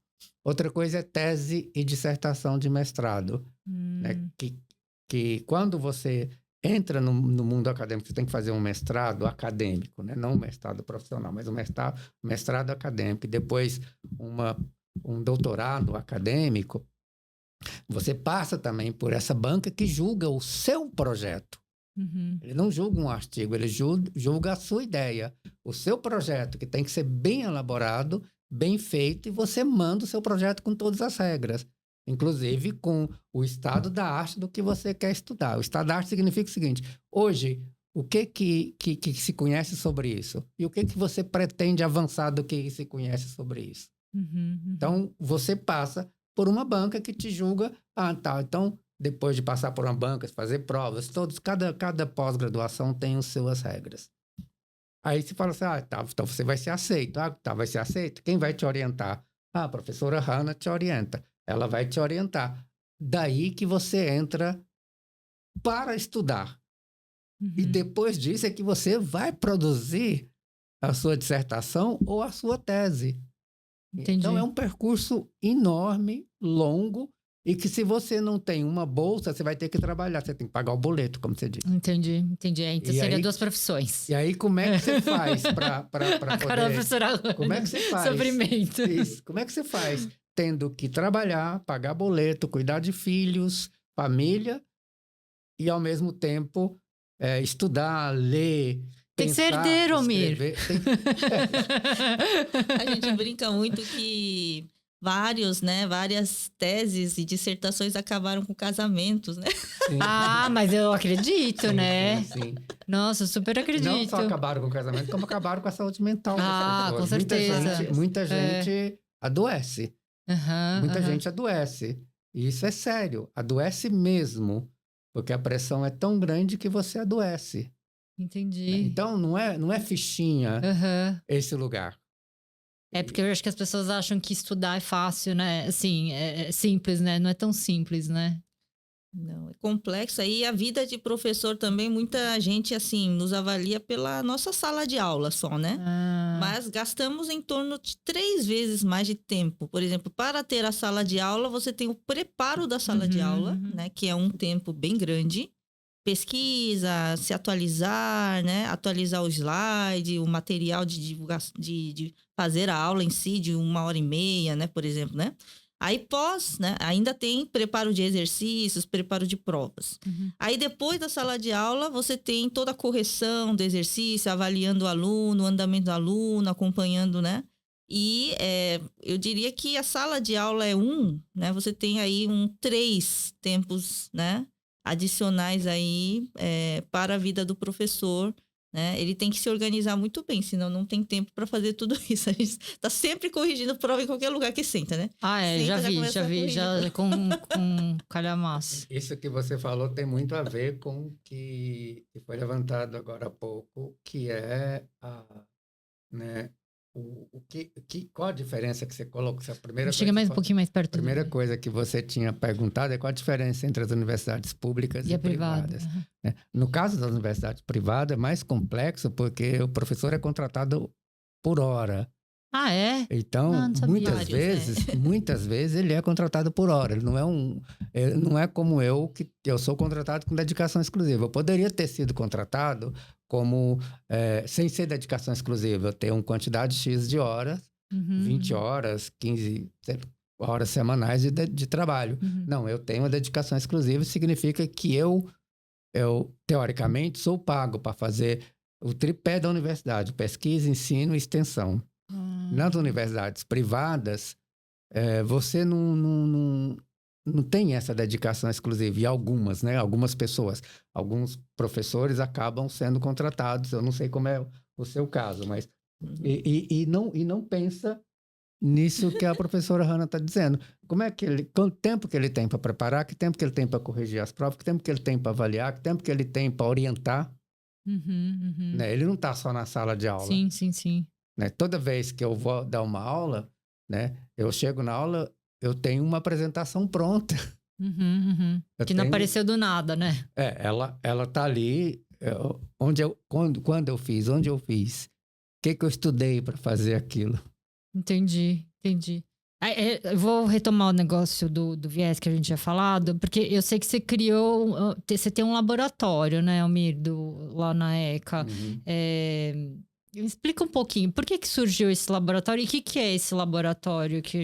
Outra coisa é tese e dissertação de mestrado. Né? Que quando você entra no mundo acadêmico, você tem que fazer um mestrado acadêmico, né? Não um mestrado profissional, mas um mestrado acadêmico, e depois um doutorado acadêmico, você passa também por essa banca que julga o seu projeto. Ele não julga um artigo, ele julga a sua ideia, o seu projeto, que tem que ser bem elaborado, bem feito, e você manda o seu projeto com todas as regras. Inclusive com o estado da arte do que você quer estudar. O estado da arte significa o seguinte: hoje, o que se conhece sobre isso? E o que você pretende avançar do que se conhece sobre isso? Então, você passa por uma banca que te julga, então depois de passar por uma banca, fazer provas, cada pós-graduação tem as suas regras. Aí você fala assim, tá, então você vai ser aceito. Tá, vai ser aceito. Quem vai te orientar? A professora Hannah te orienta. Ela vai te orientar. Daí que você entra para estudar. E depois disso é que você vai produzir a sua dissertação ou a sua tese. Entendi. Então, é um percurso enorme, longo, e que se você não tem uma bolsa, você vai ter que trabalhar, você tem que pagar o boleto, como você disse. Entendi. Então, seria 2 profissões. E aí, como é que você faz para poder... A cara da professora Hannah. Como é que você faz? Sofrimento. Isso. Como é que você faz? Tendo que trabalhar, pagar boleto, cuidar de filhos, família, e ao mesmo tempo estudar, ler... Tem que ser herdeiro, Almir. A gente brinca muito que várias teses e dissertações acabaram com casamentos, né? Sim. Mas eu acredito, Sim, né? Sim. Nossa, eu super acredito. Não só acabaram com o casamento, como acabaram com a saúde mental. Com certeza. Muita gente adoece. Muita gente adoece. E isso é sério. Adoece mesmo. Porque a pressão é tão grande que você adoece. Entendi. Então, não é fichinha esse lugar. Porque eu acho que as pessoas acham que estudar é fácil, né? Assim, é simples, né? Não é tão simples, né? Não, é complexo. Aí a vida de professor também, muita gente, assim, nos avalia pela nossa sala de aula só, né? Mas gastamos em torno de 3 vezes mais de tempo. Por exemplo, para ter a sala de aula, você tem o preparo da sala de aula, né? Que é um tempo bem grande. Pesquisa, se atualizar, né? Atualizar o slide, o material de divulgação, de fazer a aula em si, de 1h30, né? Por exemplo, né? Aí né? Ainda tem preparo de exercícios, preparo de provas. Aí depois da sala de aula, você tem toda a correção do exercício, avaliando o aluno, o andamento do aluno, acompanhando, né? E eu diria que a sala de aula é né? Você tem aí 3 tempos, né? Adicionais aí para a vida do professor, né? Ele tem que se organizar muito bem, senão não tem tempo para fazer tudo isso. A gente está sempre corrigindo prova em qualquer lugar que senta, né? Já vi, com calhamaço. Isso que você falou tem muito a ver com o que foi levantado agora há pouco, que é né, qual a diferença que você colocou? Chega mais um pouquinho mais perto. A primeira coisa que você tinha perguntado é qual a diferença entre as universidades públicas e privadas. Né? No caso das universidades privadas, é mais complexo porque o professor é contratado por hora. É? Então, muitas vezes ele é contratado por hora. Ele não é como eu, que eu sou contratado com dedicação exclusiva. Eu poderia ter sido contratado sem ser dedicação exclusiva. Eu tenho uma quantidade X de horas, 20 horas, 15 horas semanais de trabalho. Não, eu tenho uma dedicação exclusiva, significa que eu teoricamente, sou pago para fazer o tripé da universidade, pesquisa, ensino e extensão. Nas universidades privadas, você não tem essa dedicação exclusiva. E algumas, né? Algumas pessoas, alguns professores acabam sendo contratados. Eu não sei como é o seu caso, mas... E não pensa nisso que a professora Hannah está dizendo. Quanto tempo que ele tem para preparar, que tempo que ele tem para corrigir as provas, que tempo que ele tem para avaliar, que tempo que ele tem para orientar. Né? Ele não está só na sala de aula. Sim. Né? Toda vez que eu vou dar uma aula, né? Eu chego na aula, eu tenho uma apresentação pronta. Não apareceu do nada, né? Ela tá ali, quando eu fiz, onde eu fiz, o que eu estudei para fazer aquilo. Entendi. Eu vou retomar o negócio do viés que a gente tinha falado, porque eu sei que você tem um laboratório, né, Almir, lá na ECA. Explica um pouquinho, por que surgiu esse laboratório e o que é esse laboratório que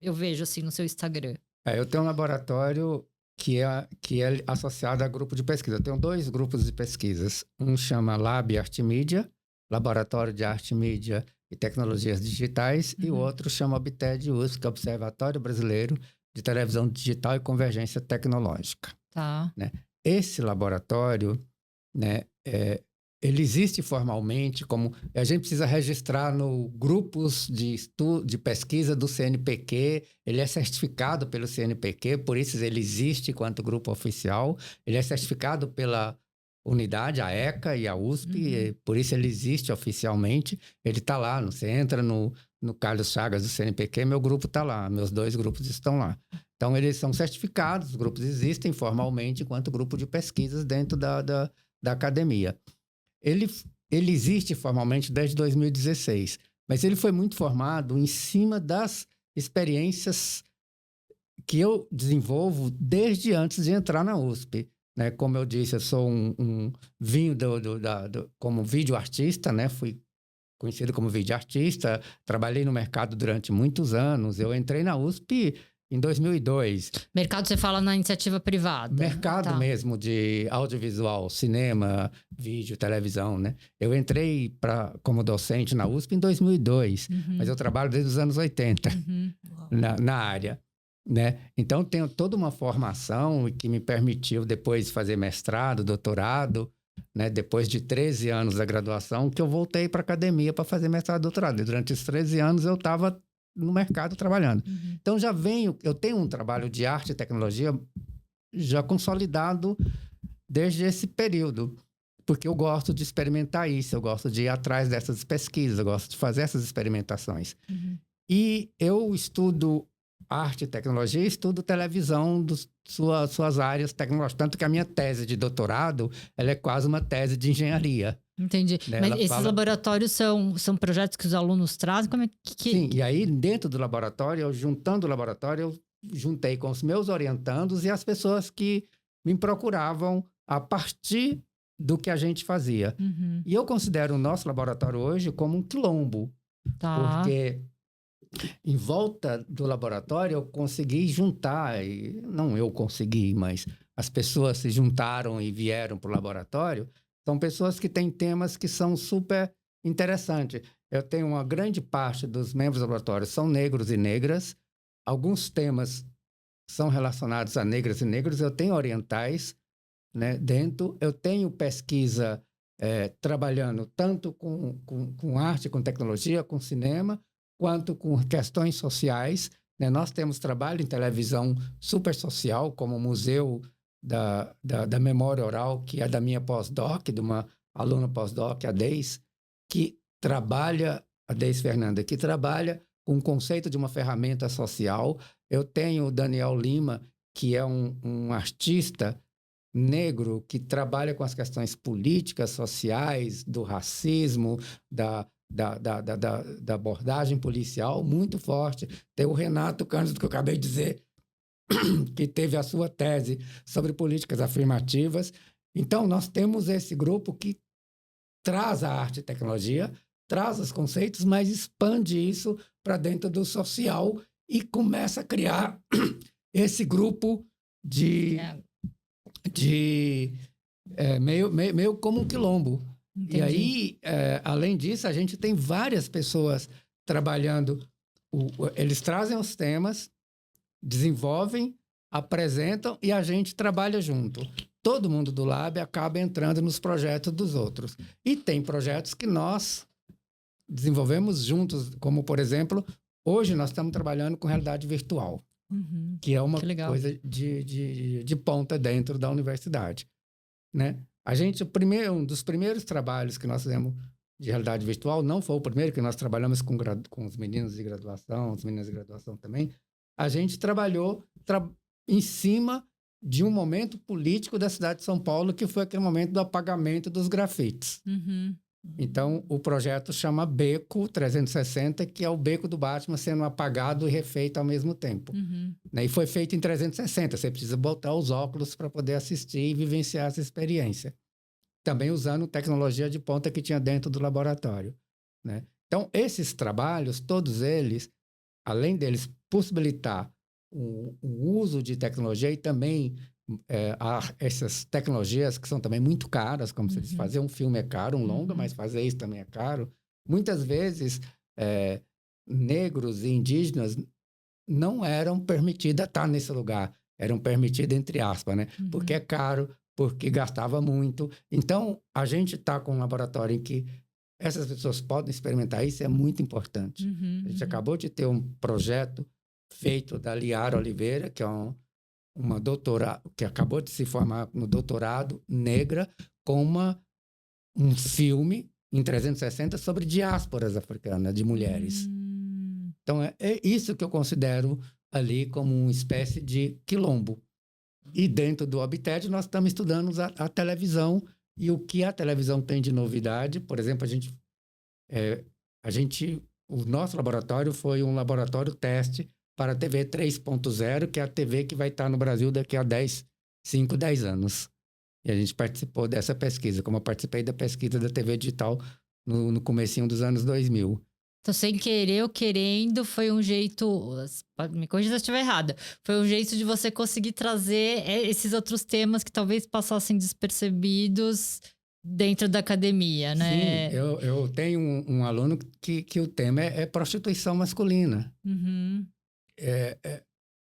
eu vejo assim no seu Instagram? Eu tenho um laboratório que é associado a grupo de pesquisa. Eu tenho 2 grupos de pesquisas. Um chama Lab Arte Mídia, Laboratório de Arte, Mídia e Tecnologias Digitais, e o outro chama OBTED-USP, que é Observatório Brasileiro de Televisão Digital e Convergência Tecnológica. Tá. Né? Esse laboratório, né, ele existe formalmente, como a gente precisa registrar no grupos de pesquisa do CNPq, ele é certificado pelo CNPq, por isso ele existe enquanto grupo oficial, ele é certificado pela unidade, a ECA e a USP, por isso ele existe oficialmente, ele está lá, você entra no Carlos Chagas do CNPq, meu grupo está lá, meus 2 grupos estão lá. Então, eles são certificados, os grupos existem formalmente enquanto grupo de pesquisas dentro da academia. Ele existe formalmente desde 2016, mas ele foi muito formado em cima das experiências que eu desenvolvo desde antes de entrar na USP. Né? Como eu disse, eu sou vim como videoartista, né? Fui conhecido como videoartista, trabalhei no mercado durante muitos anos. Eu entrei na USP em 2002. Mercado, você fala na iniciativa privada. Mercado mesmo de audiovisual, cinema, vídeo, televisão, né? Eu entrei como docente na USP em 2002, mas eu trabalho desde os anos 80 na área, né? Então, tenho toda uma formação que me permitiu depois fazer mestrado, doutorado, né? Depois de 13 anos da graduação, que eu voltei para a academia para fazer mestrado e doutorado. E durante esses 13 anos, eu estava no mercado trabalhando. Então, eu tenho um trabalho de arte e tecnologia já consolidado desde esse período, porque eu gosto de experimentar isso, eu gosto de ir atrás dessas pesquisas, eu gosto de fazer essas experimentações. E eu estudo arte e tecnologia, estudo televisão, suas áreas tecnológicas. Tanto que a minha tese de doutorado, ela é quase uma tese de engenharia. Entendi. Né? Mas esses laboratórios são projetos que os alunos trazem? Como é que... Sim, e aí dentro do laboratório, juntando o laboratório, eu juntei com os meus orientandos e as pessoas que me procuravam a partir do que a gente fazia. E eu considero o nosso laboratório hoje como um quilombo. Porque em volta do laboratório eu consegui juntar, não eu consegui, mas as pessoas se juntaram e vieram para o laboratório. São pessoas que têm temas que são super interessantes. Eu tenho uma grande parte dos membros do laboratório são negros e negras. Alguns temas são relacionados a negras e negros. Eu tenho orientais, né, dentro. Eu tenho pesquisa trabalhando tanto com arte, com tecnologia, com cinema, quanto com questões sociais. Né? Nós temos trabalho em televisão super social, como o Museu da Memória Oral, que é da minha pós-doc, de uma aluna pós-doc, a Deis, que trabalha, a Deis Fernanda, que trabalha com o conceito de uma ferramenta social. Eu tenho o Daniel Lima, que é um artista negro que trabalha com as questões políticas, sociais, do racismo, da abordagem policial, muito forte. Tem o Renato Cândido, que eu acabei de dizer, que teve a sua tese sobre políticas afirmativas. Então, nós temos esse grupo que traz a arte e tecnologia, traz os conceitos, mas expande isso para dentro do social e começa a criar esse grupo meio como um quilombo. Entendi. E aí, além disso, a gente tem várias pessoas trabalhando. Eles trazem os temas, desenvolvem, apresentam e a gente trabalha junto. Todo mundo do Lab acaba entrando nos projetos dos outros. E tem projetos que nós desenvolvemos juntos, como, por exemplo, hoje nós estamos trabalhando com realidade virtual, que é uma coisa de ponta dentro da universidade. Né? Um dos primeiros trabalhos que nós fizemos de realidade virtual, não foi o primeiro, que nós trabalhamos com os meninos de graduação, as meninas de graduação também. A gente trabalhou em cima de um momento político da cidade de São Paulo, que foi aquele momento do apagamento dos grafites. Então, o projeto chama Beco 360, que é o beco do Batman sendo apagado e refeito ao mesmo tempo. Né? E foi feito em 360. Você precisa botar os óculos para poder assistir e vivenciar essa experiência. Também usando tecnologia de ponta que tinha dentro do laboratório. Né? Então, esses trabalhos, todos eles, além deles possibilitar o uso de tecnologia e também essas tecnologias que são também muito caras, como se diz, fazer um filme é caro, um longa, mas fazer isso também é caro. Muitas vezes, negros e indígenas não eram permitidos a estar nesse lugar. Eram permitidos, entre aspas, né? Porque é caro, porque gastava muito. Então, a gente está com um laboratório em que essas pessoas podem experimentar, isso é muito importante. A gente acabou de ter um projeto feito da Liara Oliveira, que é uma doutora que acabou de se formar no doutorado, negra, com um filme em 360 sobre diásporas africanas de mulheres. Então, é isso que eu considero ali como uma espécie de quilombo. E dentro do Habitat, nós estamos estudando a televisão e o que a televisão tem de novidade. Por exemplo, o nosso laboratório foi um laboratório teste para a TV 3.0, que é a TV que vai estar no Brasil daqui a 5, 10 anos. E a gente participou dessa pesquisa, como eu participei da pesquisa da TV digital no comecinho dos anos 2000. Então, sem querer ou querendo, foi um jeito... Me corrija se eu estiver errada. Foi um jeito de você conseguir trazer esses outros temas que talvez passassem despercebidos dentro da academia, né? Sim, eu tenho um aluno que o tema é prostituição masculina.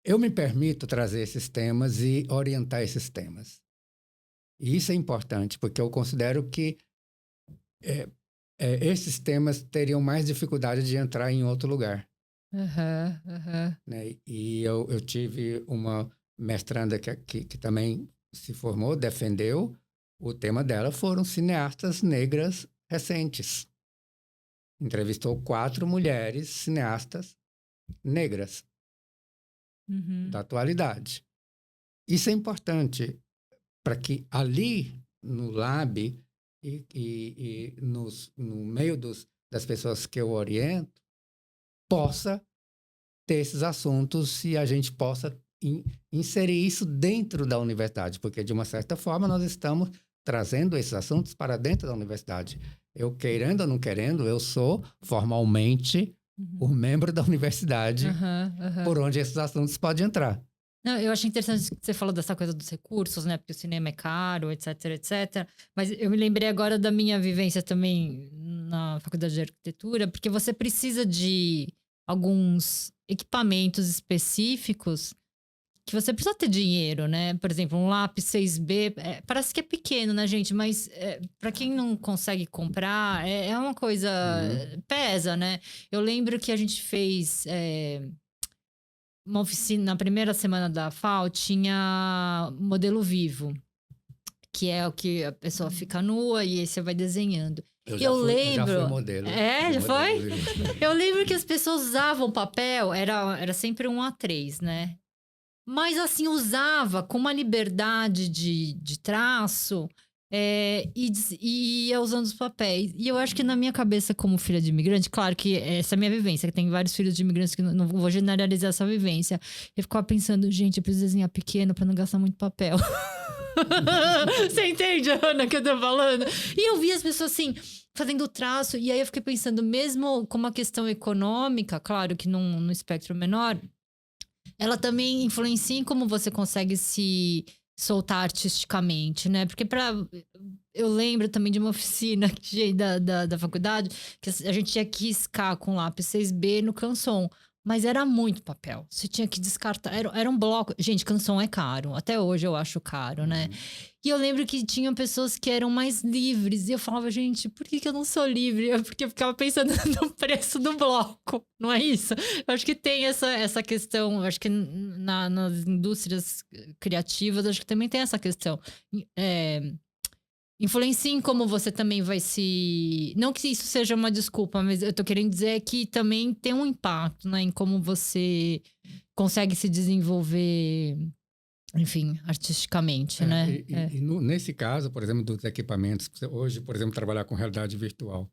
Eu me permito trazer esses temas e orientar esses temas. E isso é importante, porque eu considero que esses temas teriam mais dificuldade de entrar em outro lugar. Né? E eu tive uma mestranda que também se formou, defendeu. O tema dela foram cineastas negras recentes. Entrevistou 4 mulheres cineastas negras da atualidade. Isso é importante para que ali no lab e no meio das pessoas que eu oriento, possa ter esses assuntos e a gente possa inserir isso dentro da universidade, porque, de uma certa forma, nós estamos trazendo esses assuntos para dentro da universidade. Eu, querendo ou não querendo, eu sou formalmente o membro da universidade por onde esses assuntos podem entrar. Não, eu achei interessante que você falou dessa coisa dos recursos, né? Porque o cinema é caro, etc, etc. Mas eu me lembrei agora da minha vivência também na faculdade de arquitetura, porque você precisa de alguns equipamentos específicos que você precisa ter dinheiro, né? Por exemplo, um lápis 6B, parece que é pequeno, né, gente? Mas para quem não consegue comprar, é uma coisa... Pesa, né? Eu lembro que a gente fez... uma oficina, na primeira semana da FAO, tinha modelo vivo, que é o que a pessoa fica nua e aí você vai desenhando. Eu lembro... Já fui modelo. Já foi? Eu lembro que as pessoas usavam papel, era sempre um A3, né? Mas assim, usava com uma liberdade de traço e ia usando os papéis. E eu acho que na minha cabeça, como filha de imigrante, claro que essa é a minha vivência, que tem vários filhos de imigrantes que não vou generalizar essa vivência. Eu ficava pensando, gente, eu preciso desenhar pequeno pra não gastar muito papel. Você entende, Ana, que eu tô falando? E eu vi as pessoas assim, fazendo traço, e aí eu fiquei pensando, mesmo com uma questão econômica, claro que no espectro menor, ela também influencia em como você consegue se soltar artisticamente, né? Porque eu lembro também de uma oficina da faculdade que a gente tinha que riscar com lápis 6B no canson. Mas era muito papel. Você tinha que descartar. Era um bloco. Gente, canção é caro. Até hoje eu acho caro, né? E eu lembro que tinham pessoas que eram mais livres. E eu falava, gente, por que eu não sou livre? Porque eu ficava pensando no preço do bloco. Não é isso? Eu acho que tem essa questão. Eu acho que nas indústrias criativas, acho que também tem essa questão. Influencia em como você também vai se... Não que isso seja uma desculpa, mas eu tô querendo dizer que também tem um impacto, né? Em como você consegue se desenvolver, enfim, artisticamente, né? Nesse caso, por exemplo, dos equipamentos, hoje, por exemplo, trabalhar com realidade virtual.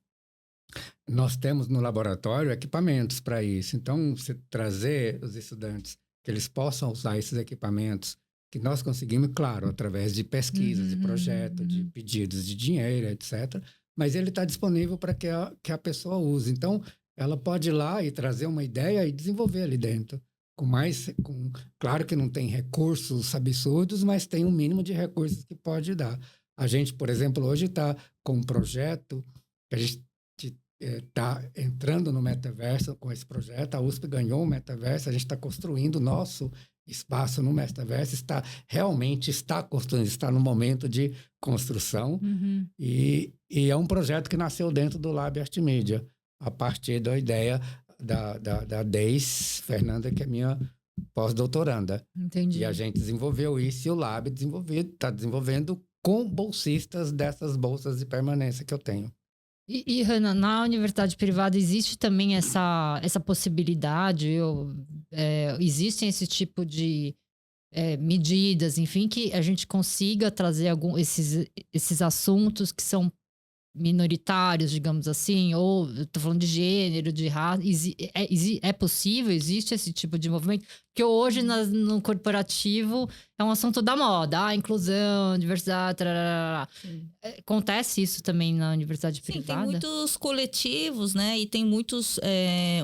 Nós temos no laboratório equipamentos para isso. Então, você trazer os estudantes que eles possam usar esses equipamentos que nós conseguimos, claro, através de pesquisas, de projetos, de pedidos de dinheiro, etc. Mas ele está disponível para que a pessoa use. Então, ela pode ir lá e trazer uma ideia e desenvolver ali dentro. Claro que não tem recursos absurdos, mas tem um mínimo de recursos que pode dar. A gente, por exemplo, hoje está com um projeto que a gente está entrando no metaverso com esse projeto. A USP ganhou o metaverso, a gente está construindo o nosso espaço no Metaverso realmente está construindo, está no momento de construção. E é um projeto que nasceu dentro do Lab Arte Mídia, a partir da ideia da Deis Fernanda, que é minha pós-doutoranda. Entendi. E a gente desenvolveu isso e o Lab está desenvolvendo com bolsistas dessas bolsas de permanência que eu tenho. E Hanna, na universidade privada existe também essa possibilidade, existem esse tipo de medidas, enfim, que a gente consiga trazer esses assuntos que são minoritários, digamos assim, ou eu tô falando de gênero, de raça, é possível, existe esse tipo de movimento? Porque hoje no corporativo é um assunto da moda, inclusão, diversidade, tarará. Acontece isso também na universidade privada? Sim, tem muitos coletivos, né, e tem muitos,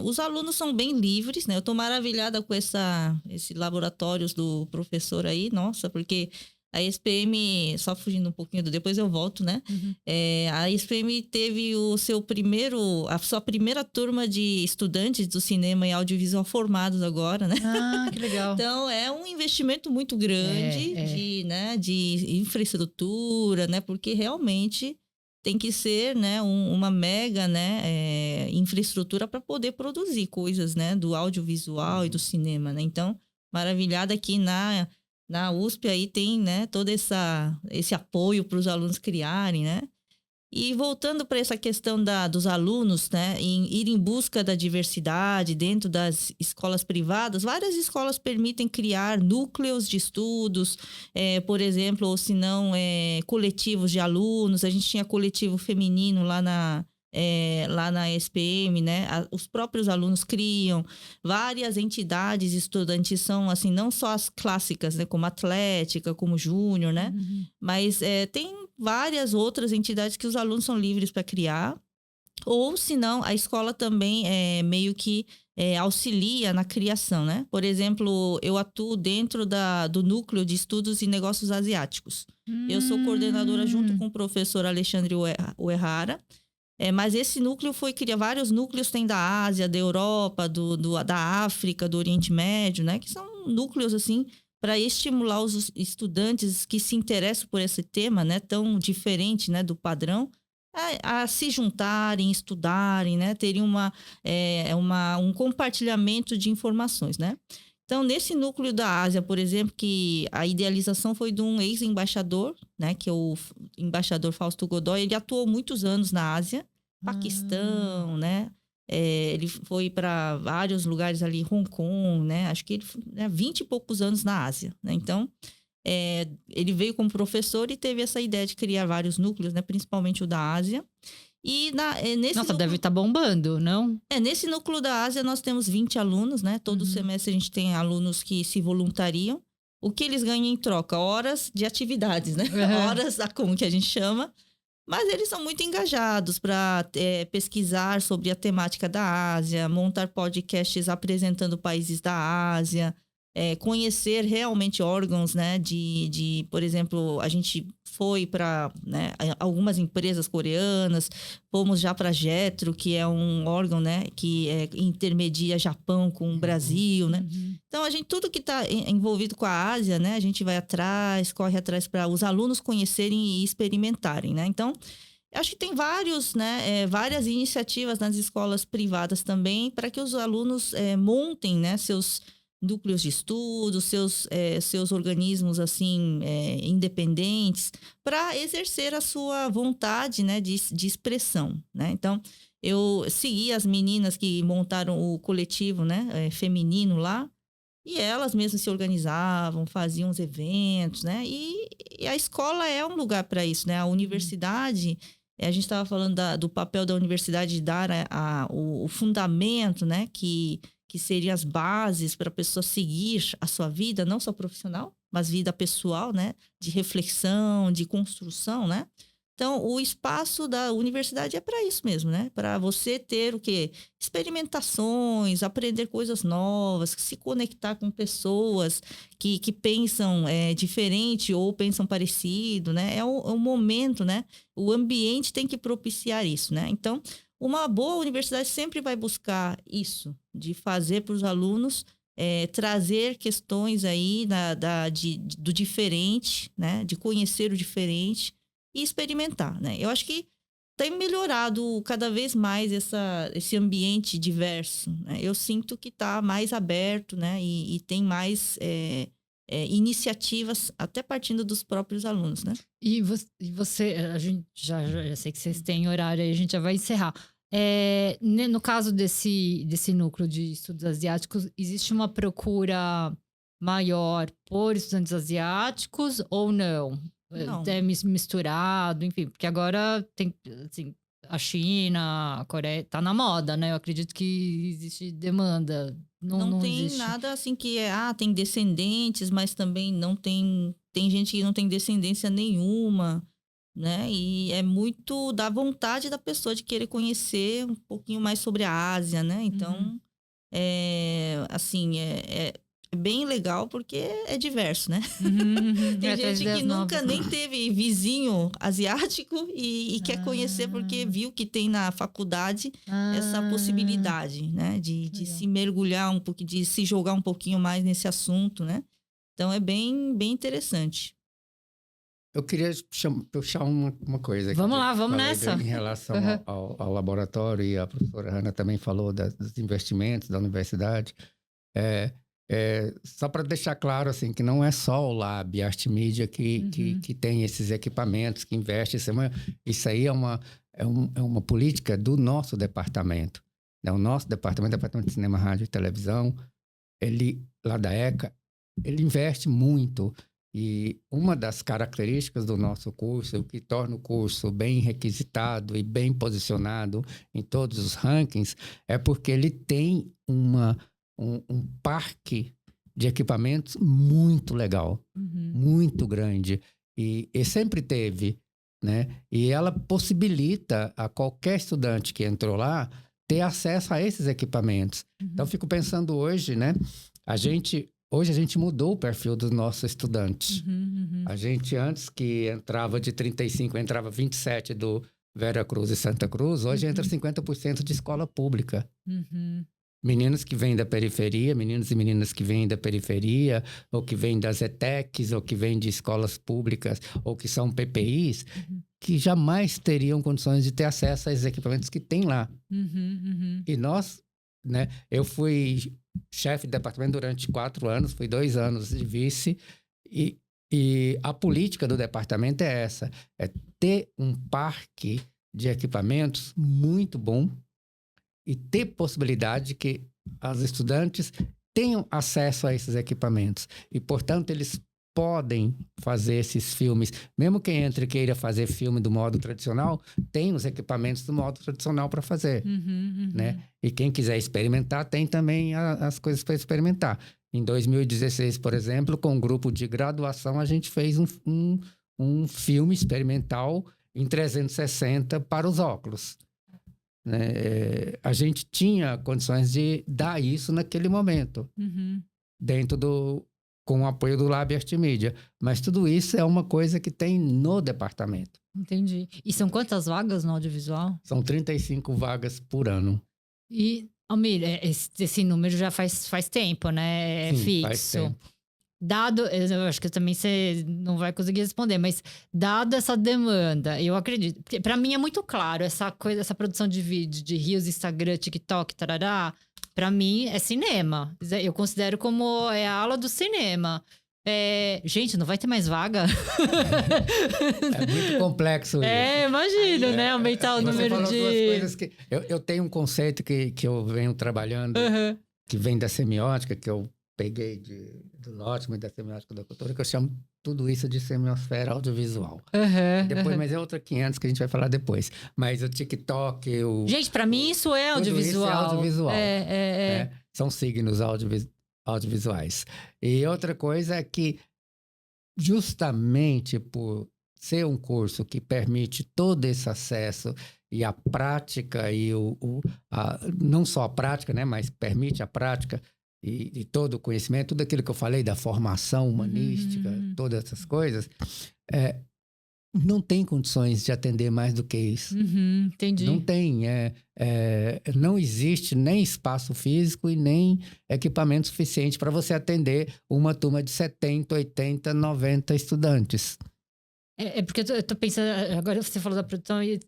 os alunos são bem livres, né, eu tô maravilhada com esse laboratórios do professor aí, nossa, porque a SPM, só fugindo um pouquinho, depois eu volto, né? A SPM teve a sua primeira turma de estudantes do cinema e audiovisual formados agora, né? Ah, que legal. Então, é um investimento muito grande de infraestrutura, né? Porque realmente tem que ser, né, uma mega, né, infraestrutura para poder produzir coisas, né, do audiovisual e do cinema, né? Então, maravilhada aqui na USP aí tem, né, todo esse apoio para os alunos criarem, né? E voltando para essa questão dos alunos, né, ir em busca da diversidade dentro das escolas privadas, várias escolas permitem criar núcleos de estudos, por exemplo, ou se não, coletivos de alunos. A gente tinha coletivo feminino lá na SPM, né? Os próprios alunos criam, várias entidades estudantis são, assim, não só as clássicas, né? Como Atlética, como Júnior, né? Mas tem várias outras entidades que os alunos são livres para criar. Ou, se não, a escola também meio que auxilia na criação, né? Por exemplo, eu atuo dentro do núcleo de estudos e negócios asiáticos. Eu sou coordenadora junto com o professor Alexandre Uehara. Mas esse núcleo vários núcleos tem da Ásia, da Europa, da África, do Oriente Médio, né? Que são núcleos, assim, para estimular os estudantes que se interessam por esse tema, né? Tão diferente, né? Do padrão, a se juntarem, estudarem, né? Terem um compartilhamento de informações, né? Então, nesse núcleo da Ásia, por exemplo, que a idealização foi de um ex-embaixador, né, que é o embaixador Fausto Godoy. Ele atuou muitos anos na Ásia, Paquistão, né? Ele foi para vários lugares ali, Hong Kong, né? Acho que ele 20 e poucos anos na Ásia, né? Então, ele veio como professor e teve essa ideia de criar vários núcleos, né? Principalmente o da Ásia. E nesse Nossa, núcleo, deve estar bombando, não? Nesse núcleo da Ásia nós temos 20 alunos, né? Todo semestre a gente tem alunos que se voluntariam. O que eles ganham em troca? Horas de atividades, né? Horas, como que a gente chama. Mas eles são muito engajados para pesquisar sobre a temática da Ásia, montar podcasts apresentando países da Ásia, conhecer realmente órgãos, né, por exemplo, a gente foi para, né, algumas empresas coreanas, fomos já para a Jetro, que é um órgão, né, que intermedia Japão com o Brasil, né? Então, tudo que está envolvido com a Ásia, né, a gente vai atrás, corre atrás para os alunos conhecerem e experimentarem, né? Então, acho que tem várias iniciativas nas escolas privadas também para que os alunos montem, né, seus núcleos de estudo, seus organismos, assim, independentes, para exercer a sua vontade, né, de expressão, né? Então, eu segui as meninas que montaram o coletivo, né, feminino lá, e elas mesmas se organizavam, faziam os eventos, né? E a escola é um lugar para isso, né? A universidade, a gente estava falando do papel da universidade de dar o fundamento, né, que seriam as bases para a pessoa seguir a sua vida, não só profissional, mas vida pessoal, né? De reflexão, de construção, né? Então, o espaço da universidade é para isso mesmo, né? Para você ter o quê? Experimentações, aprender coisas novas, se conectar com pessoas que pensam diferente ou pensam parecido, né? É um momento, né? O ambiente tem que propiciar isso, né? Então, uma boa universidade sempre vai buscar isso, de fazer para os alunos trazer questões aí do diferente, né? De conhecer o diferente e experimentar, né? Eu acho que tem melhorado cada vez mais esse ambiente diverso, né? Eu sinto que está mais aberto, né? E tem mais iniciativas, até partindo dos próprios alunos, né? E você, a gente já sei que vocês têm horário aí, a gente já vai encerrar. No caso desse núcleo de estudos asiáticos, existe uma procura maior por estudantes asiáticos ou não? Não. É misturado, enfim, porque agora tem, assim, a China, a Coreia, tá na moda, né? Eu acredito que existe demanda. Não tem existe nada assim que tem descendentes, mas também não tem gente que não tem descendência nenhuma, né? E é muito da vontade da pessoa de querer conhecer um pouquinho mais sobre a Ásia, né? Então, assim, é bem legal porque é diverso, né? Tem gente que nunca nem teve vizinho asiático e quer conhecer porque viu que tem na faculdade essa possibilidade, né? De se mergulhar um pouquinho, de se jogar um pouquinho mais nesse assunto, né? Então, é bem, bem interessante. Eu queria puxar uma coisa aqui. Vamos lá, vamos nessa. Em relação ao laboratório, e a professora Hanna também falou dos investimentos da universidade. Só para deixar claro, assim, que não é só o Lab Arte Mídia que tem esses equipamentos, que investe. Isso aí é uma política do nosso departamento. Né? O nosso departamento de Cinema, Rádio e Televisão, lá da ECA, ele investe muito. E uma das características do nosso curso, o que torna o curso bem requisitado e bem posicionado em todos os rankings, é porque ele tem um parque de equipamentos muito legal, muito grande. E sempre teve, né? E ela possibilita a qualquer estudante que entrou lá ter acesso a esses equipamentos. Então, eu fico pensando hoje, né? Hoje a gente mudou o perfil dos nossos estudantes. A gente, antes que entrava de 35, entrava 27 do Vera Cruz e Santa Cruz, hoje entra 50% de escola pública. Meninos que vêm da periferia, meninos e meninas que vêm da periferia, ou que vêm das ETECs, ou que vêm de escolas públicas, ou que são PPIs, que jamais teriam condições de ter acesso a esses equipamentos que tem lá. E nós, né, eu fui chefe de departamento durante 4 anos, fui 2 anos de vice, e a política do departamento é essa, é ter um parque de equipamentos muito bom e ter possibilidade de que os estudantes tenham acesso a esses equipamentos. E, portanto, eles podem fazer esses filmes. Mesmo quem entra e queira fazer filme do modo tradicional, tem os equipamentos do modo tradicional para fazer. Né? E quem quiser experimentar, tem também as coisas para experimentar. Em 2016, por exemplo, com um grupo de graduação, a gente fez um filme experimental em 360 para os óculos. Né? A gente tinha condições de dar isso naquele momento, com o apoio do Lab Arte Mídia. Mas tudo isso é uma coisa que tem no departamento. Entendi. E são quantas vagas no audiovisual? São 35 vagas por ano. E, Almir, esse número já faz tempo, né? É Sim, fixo. faz tempo. Dado, eu acho que também você não vai conseguir responder, mas dado essa demanda, eu acredito, porque para mim é muito claro essa produção de vídeo, de Reels, Instagram, TikTok, tarará, para mim é cinema. Eu considero como a aula do cinema. Gente, não vai ter mais vaga? É muito complexo isso. Imagino, né? Aumentar o número de... Você falou duas coisas que... Eu tenho um conceito que eu venho trabalhando, que vem da semiótica, que eu peguei do Lotman e da semiótica da cultura, que eu chamo tudo isso de semiosfera audiovisual. Depois, mas é outra 500 que a gente vai falar depois. Mas o TikTok, Gente, para mim isso é audiovisual. Isso é audiovisual. São signos audiovisuais. E outra coisa é que, justamente por ser um curso que permite todo esse acesso e a prática, e não só a prática, né, mas permite a prática, e todo o conhecimento, tudo aquilo que eu falei da formação humanística, todas essas coisas, não tem condições de atender mais do que isso. Entendi. Não tem. Não existe nem espaço físico e nem equipamento suficiente para você atender uma turma de 70, 80, 90 estudantes. Porque eu tô pensando, agora você falou da produção e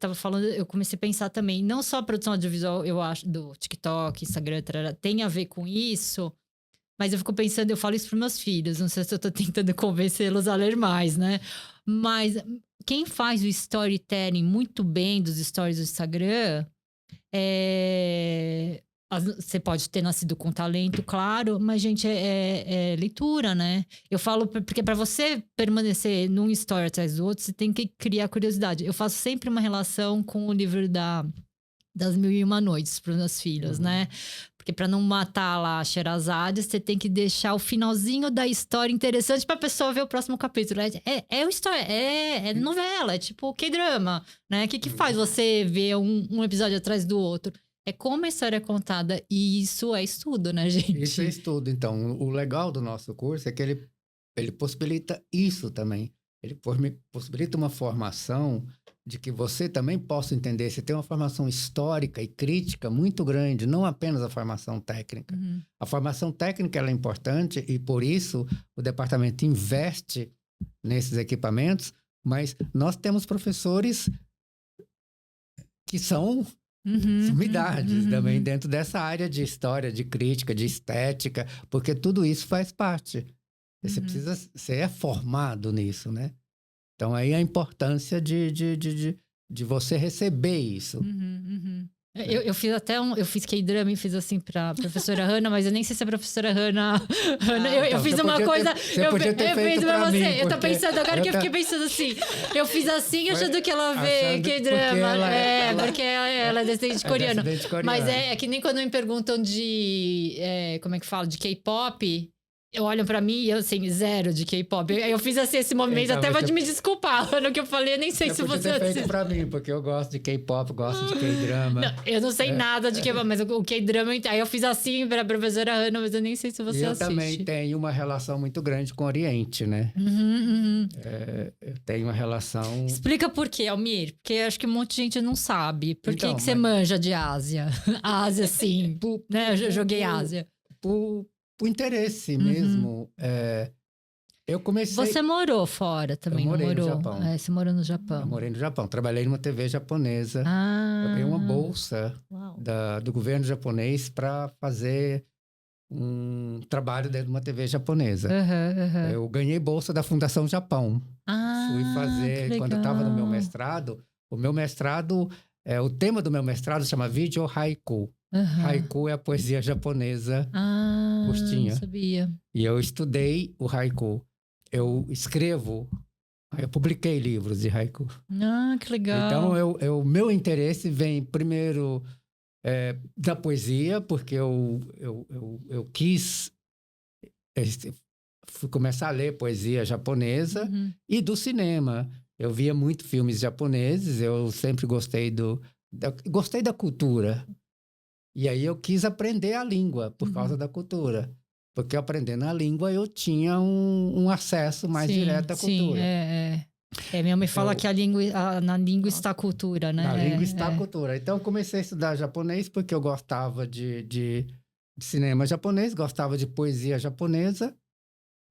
eu comecei a pensar também, não só a produção audiovisual, eu acho, do TikTok, Instagram, tem a ver com isso, mas eu fico pensando, eu falo isso para meus filhos, não sei se eu tô tentando convencê-los a ler mais, né? Mas quem faz o storytelling muito bem dos stories do Instagram, você pode ter nascido com talento, claro, mas, gente, é leitura, né? Eu falo, porque para você permanecer num story atrás do outro, você tem que criar curiosidade. Eu faço sempre uma relação com o livro das 1001 Noites para os meus filhos, né? Porque para não matar lá a Sherazade, você tem que deixar o finalzinho da história interessante para a pessoa ver o próximo capítulo. É novela, é tipo K-drama, né? O que faz você ver um episódio atrás do outro? É como a história é contada, e isso é estudo, né, gente? Isso é estudo. Então, o legal do nosso curso é que ele possibilita isso também. Ele possibilita uma formação de que você também possa entender. Você tem uma formação histórica e crítica muito grande, não apenas a formação técnica. A formação técnica ela é importante e, por isso, o departamento investe nesses equipamentos, mas nós temos professores que são sumidades também dentro dessa área de história, de crítica, de estética, porque tudo isso faz parte. Você é formado nisso, né? Então, aí a importância de você receber isso. Eu fiz até eu fiz K-drama e fiz assim pra professora Hannah, mas eu nem sei se a professora Hannah eu fiz uma coisa. Você podia ter feito pra mim. Eu tô pensando, agora que eu fiquei pensando assim. Eu fiz assim, achando que ela vê K-drama. Porque ela é descendente coreano. Mas é que nem quando me perguntam de. Como é que fala? De K-pop. Olham pra mim e eu, assim, zero de K-pop. Eu fiz assim esse movimento, até vou me desculpar no que eu falei. Eu nem sei se você... Você feito pra mim, porque eu gosto de K-pop, gosto de K-drama. Eu não sei nada de K-pop, mas o K-drama... Aí eu fiz assim pra professora Hannah, mas eu nem sei se você assiste. Eu também tenho uma relação muito grande com o Oriente, né? Eu tenho uma relação... Explica por quê, Almir. Porque acho que um monte de gente não sabe. Por que você manja de Ásia? A Ásia, sim. Né? Eu joguei Ásia. Por interesse mesmo. Eu comecei... Você morou fora também, eu morei não morou? No Japão. Você morou no Japão. Eu morei no Japão. Trabalhei numa TV japonesa. Eu ganhei uma bolsa do governo japonês para fazer um trabalho dentro de uma TV japonesa. Eu ganhei bolsa da Fundação Japão. Fui fazer... Quando eu estava no meu mestrado, o tema do meu mestrado chama Video Haiku. Haiku é a poesia japonesa curtinha. Não sabia. E eu estudei o haiku. Eu publiquei livros de haiku. Que legal. Então, o meu interesse vem primeiro da poesia, porque eu quis fui começar a ler poesia japonesa e do cinema. Eu via muito filmes japoneses, eu sempre gostei da cultura. E aí eu quis aprender a língua por causa da cultura. Porque aprendendo a língua eu tinha um acesso mais direto à cultura. Minha mãe fala que na língua está a cultura, né? Na língua está a cultura. Então eu comecei a estudar japonês porque eu gostava de cinema japonês, gostava de poesia japonesa.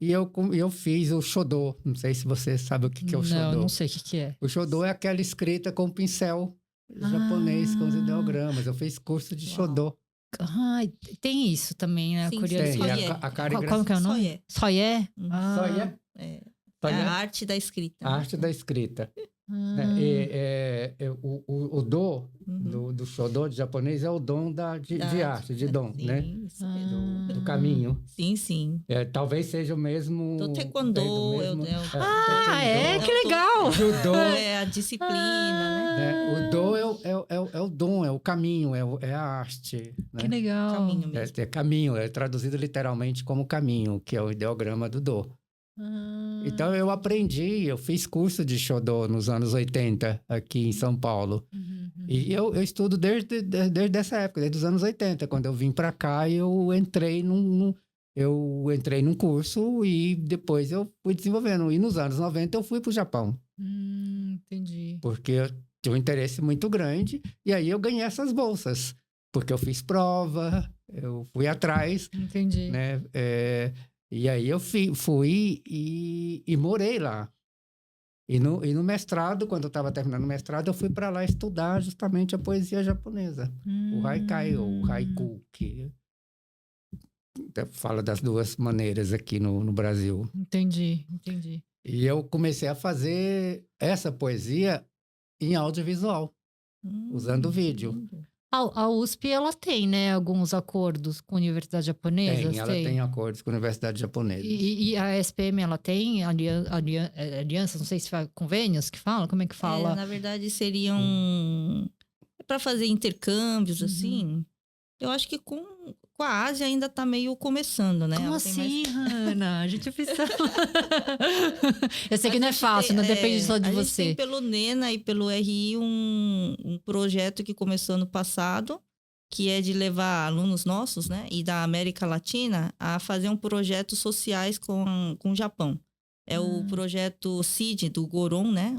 E eu fiz o Shodo. Não sei se você sabe o que é o Shodo. Não sei o que é. O Shodo é aquela escrita com pincel japonês, com os ideogramas. Eu fiz curso de Shodo. Tem isso também, né? Sim, Coreano. Como que é o nome? Soye? Soye? É a arte da escrita. A arte da escrita. O do do Shodo de japonês é o dom de arte, de dom, sim, né? Do caminho. Sim, sim. Talvez seja o mesmo... Do taekwondo. Que legal! Judô. É a disciplina, né? O do é o dom, é o caminho, é a arte. Né? Que legal. Caminho mesmo. É caminho, é traduzido literalmente como caminho, que é o ideograma do do. Então eu fiz curso de Shodo nos anos 80 aqui em São Paulo. E eu estudo desde essa época, desde os anos 80. Quando eu vim para cá, eu entrei eu entrei num curso e depois eu fui desenvolvendo. E nos anos 90 eu fui para o Japão. Entendi. Porque eu tinha um interesse muito grande e aí eu ganhei essas bolsas. Porque eu fiz prova, eu fui atrás. Entendi. Né? E aí eu fui e morei lá. E no mestrado, quando eu estava terminando o mestrado, eu fui para lá estudar justamente a poesia japonesa. O haikai ou o haiku, que fala das duas maneiras aqui no Brasil. Entendi. E eu comecei a fazer essa poesia em audiovisual, usando vídeo. A USP, ela tem, né, alguns acordos com universidades japonesas? Ela tem acordos com universidades japonesas. E a SPM, ela tem alianças, não sei se fala convênios que fala? Como é que fala? Na verdade, seriam para fazer intercâmbios, assim. Eu acho que com a Ásia ainda tá meio começando, né? Como ela assim, Hanna? A gente precisa... Eu sei que não é fácil, não depende só de a você. gente tem pelo NENA e pelo RI um projeto que começou ano passado, que é de levar alunos nossos, né? E da América Latina a fazer um projeto sociais com o Japão. É o projeto CID do Goron, né?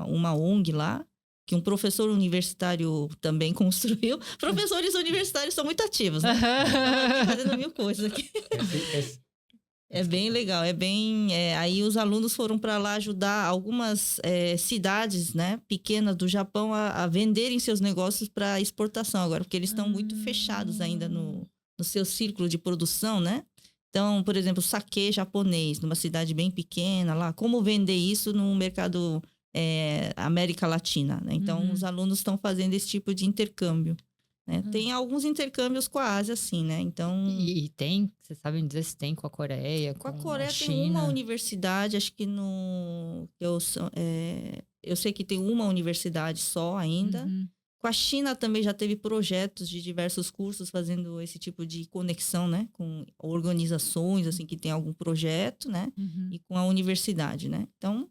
Uma ONG lá, que um professor universitário também construiu. Professores universitários são muito ativos, né? Fazendo mil coisas aqui. É bem legal, aí os alunos foram para lá ajudar algumas cidades, né, pequenas do Japão a venderem seus negócios para exportação agora, porque eles estão muito fechados ainda no seu círculo de produção, né? Então, por exemplo, saquê japonês, numa cidade bem pequena lá, como vender isso no mercado América Latina, né? Então, os alunos estão fazendo esse tipo de intercâmbio. Né? Tem alguns intercâmbios com a Ásia, sim, né? Então... E tem, vocês sabem dizer se tem com a Coreia, com a Coreia China? tem uma universidade, acho que eu sei que tem uma universidade só ainda. Com a China também já teve projetos de diversos cursos fazendo esse tipo de conexão, né? Com organizações, assim, que tem algum projeto, né? E com a universidade, né? Então,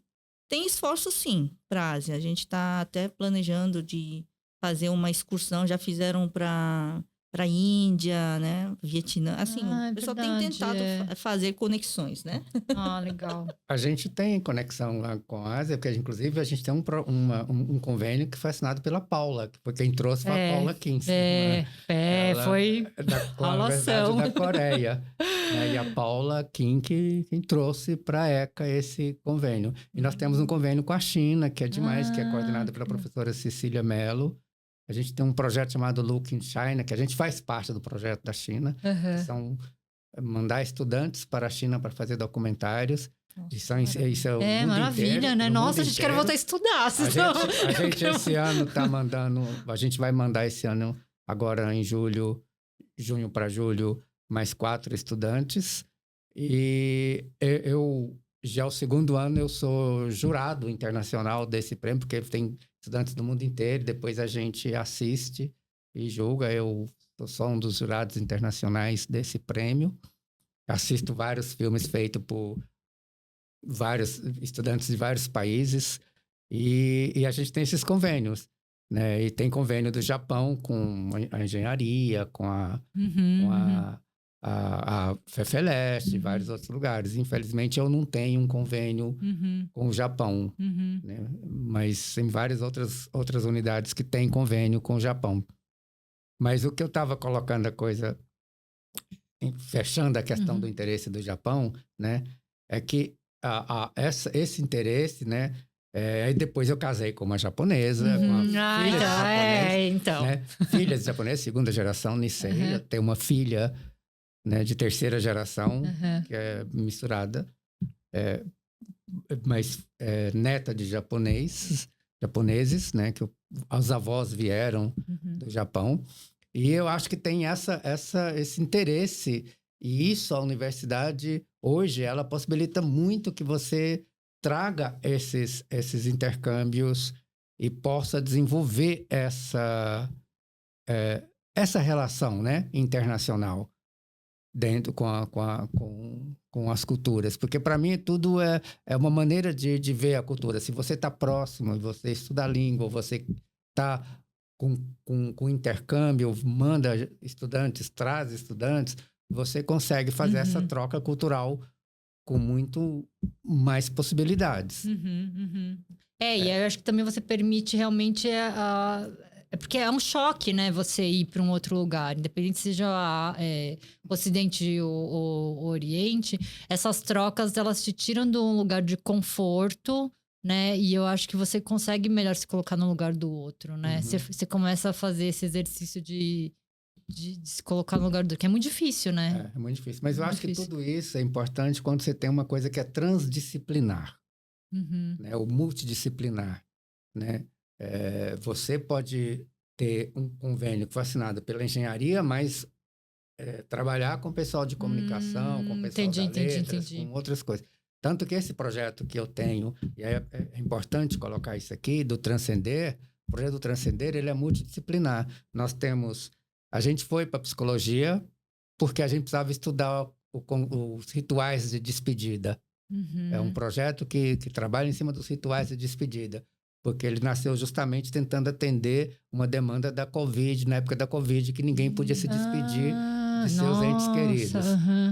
tem esforço, sim, para a Ásia. A gente está até planejando de fazer uma excursão, já fizeram para Índia, né? Vietnã. Assim, o pessoal tem tentado fazer conexões, né? Legal. A gente tem conexão lá com a Ásia, porque inclusive a gente tem um convênio que foi assinado pela Paula, que foi quem trouxe a Paula Kinsey. Foi com a Universidade da Coreia. Né? E a Paula Kim quem trouxe para a ECA esse convênio. E nós temos um convênio com a China, que é demais, que é coordenado pela professora Cecília Mello. A gente tem um projeto chamado Look in China, que a gente faz parte do projeto da China, que são mandar estudantes para a China para fazer documentários. Isso é maravilha, inteiro, né? Nossa, a gente quer voltar a estudar. A gente esse ano está mandando... A gente vai mandar esse ano, agora em junho para julho, mais 4 estudantes. E eu já é o 2º ano, eu sou jurado internacional desse prêmio, porque tem estudantes do mundo inteiro, depois a gente assiste e julga. Eu sou um dos jurados internacionais desse prêmio. Assisto vários filmes feitos por vários estudantes de vários países e a gente tem esses convênios, né? E tem convênio do Japão com a engenharia, com a FEFELESH e vários outros lugares. Infelizmente, eu não tenho um convênio com o Japão, né? Mas tem várias outras unidades que têm convênio com o Japão. Mas o que eu estava colocando a coisa, fechando a questão do interesse do Japão, né? É que esse interesse, né? Aí depois eu casei com uma japonesa, com uma filha de japonês, né? Filha de japonês, 2ª geração, Nisei. Eu tenho uma filha, né, de 3ª geração, que é misturada, mas neta de japoneses, né, que os avós vieram do Japão. E eu acho que tem esse interesse, e isso a universidade, hoje, ela possibilita muito que você traga esses intercâmbios e possa desenvolver essa relação, né, internacional dentro com as culturas. Porque, para mim, tudo é uma maneira de ver a cultura. Se você está próximo e você estuda a língua, você está com intercâmbio, manda estudantes, traz estudantes, você consegue fazer essa troca cultural com muito mais possibilidades. E eu acho que também você permite realmente é porque é um choque, né? Você ir para um outro lugar, independente se seja o Ocidente ou o Oriente, essas trocas elas te tiram de um lugar de conforto, né? E eu acho que você consegue melhor se colocar no lugar do outro, né? Você começa a fazer esse exercício de se colocar no lugar do outro, que é muito difícil, né? É muito difícil. Mas eu acho que tudo isso é importante quando você tem uma coisa que é transdisciplinar, né? O multidisciplinar, né? Você pode ter um convênio que foi assinado pela engenharia, mas trabalhar com o pessoal de comunicação, com o pessoal da letras, com outras coisas. Tanto que esse projeto que eu tenho, e é importante colocar isso aqui, do Transcender, o projeto do Transcender, ele é multidisciplinar. A gente foi para psicologia porque a gente precisava estudar os rituais de despedida. É um projeto que trabalha em cima dos rituais de despedida, porque ele nasceu justamente tentando atender uma demanda da Covid, na época da Covid, que ninguém podia se despedir de seus entes queridos.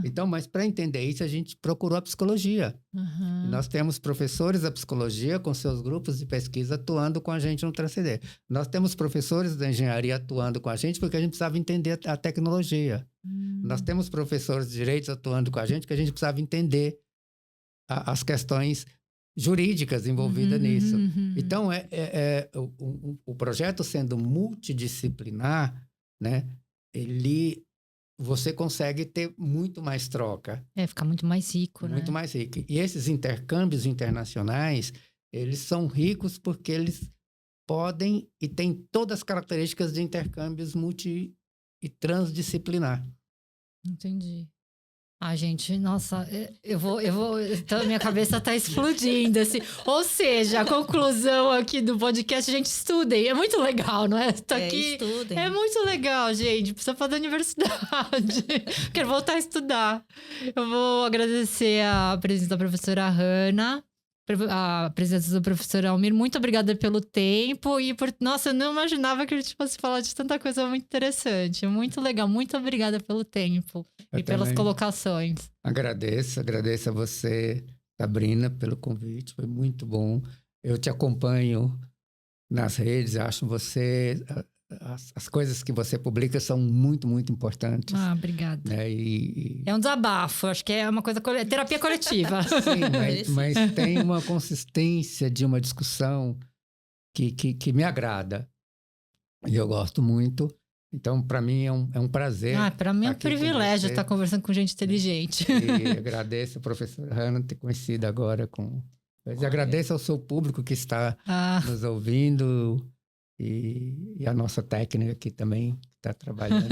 Então, mas para entender isso, a gente procurou a psicologia. E nós temos professores da psicologia com seus grupos de pesquisa atuando com a gente no Transcender. Nós temos professores da engenharia atuando com a gente porque a gente precisava entender a tecnologia. Nós temos professores de direitos atuando com a gente porque a gente precisava entender as questões jurídicas envolvidas nisso. Então, o projeto sendo multidisciplinar, né, você consegue ter muito mais troca. Fica muito mais rico, muito mais rico. E esses intercâmbios internacionais, eles são ricos porque eles podem e têm todas as características de intercâmbios multi e transdisciplinar. Entendi. Gente, nossa, então, minha cabeça tá explodindo, assim. Ou seja, a conclusão aqui do podcast, gente, estudem. É muito legal, não é? Estudem. É muito legal, gente. Precisa fazer universidade. Quero voltar a estudar. Eu vou agradecer a presença da professora Hanna, a presença do professor Almir. Muito obrigada pelo tempo e Nossa, eu não imaginava que a gente fosse falar de tanta coisa muito interessante. Muito legal. Muito obrigada pelo tempo e pelas colocações. Agradeço a você, Sabrina, pelo convite. Foi muito bom. Eu te acompanho nas redes. Acho você... As coisas que você publica são muito, muito importantes. Obrigada. Né? É um desabafo, acho que é uma coisa... terapia coletiva. Sim, mas tem uma consistência de uma discussão que me agrada. E eu gosto muito. Então, para mim, é um prazer. Para mim é um privilégio estar conversando com gente inteligente. E agradeço a professora Hanna ter conhecido agora. E agradeço ao seu público que está nos ouvindo. E a nossa técnica aqui também está trabalhando.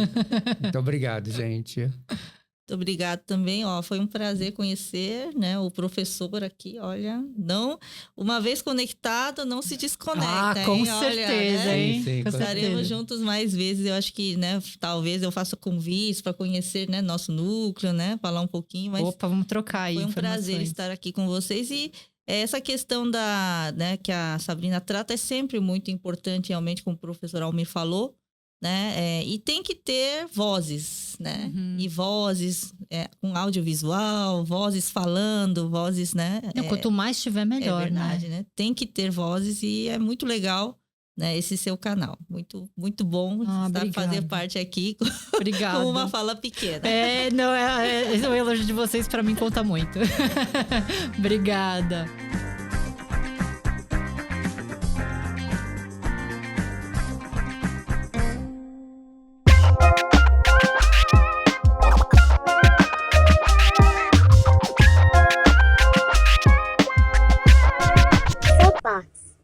Muito obrigado, gente. Muito obrigado também. Foi um prazer conhecer, né, o professor aqui. Olha, uma vez conectado, não se desconecta. Com certeza, né? hein? Sim, estaremos juntos mais vezes. Eu acho que, né, talvez eu faça convites para conhecer, né, nosso núcleo, né, falar um pouquinho. Mas vamos trocar aí. Foi um prazer estar aqui com vocês e essa questão né, que a Sabrina trata é sempre muito importante, realmente, como o professor Almir falou, né? E tem que ter vozes, né? E vozes com audiovisual, vozes falando, vozes, né? Quanto mais tiver, melhor, é verdade, né? Tem que ter vozes e é muito legal, né, esse seu canal. Muito, muito bom fazer parte aqui com uma fala pequena. O elogio de vocês para mim conta muito. Obrigada.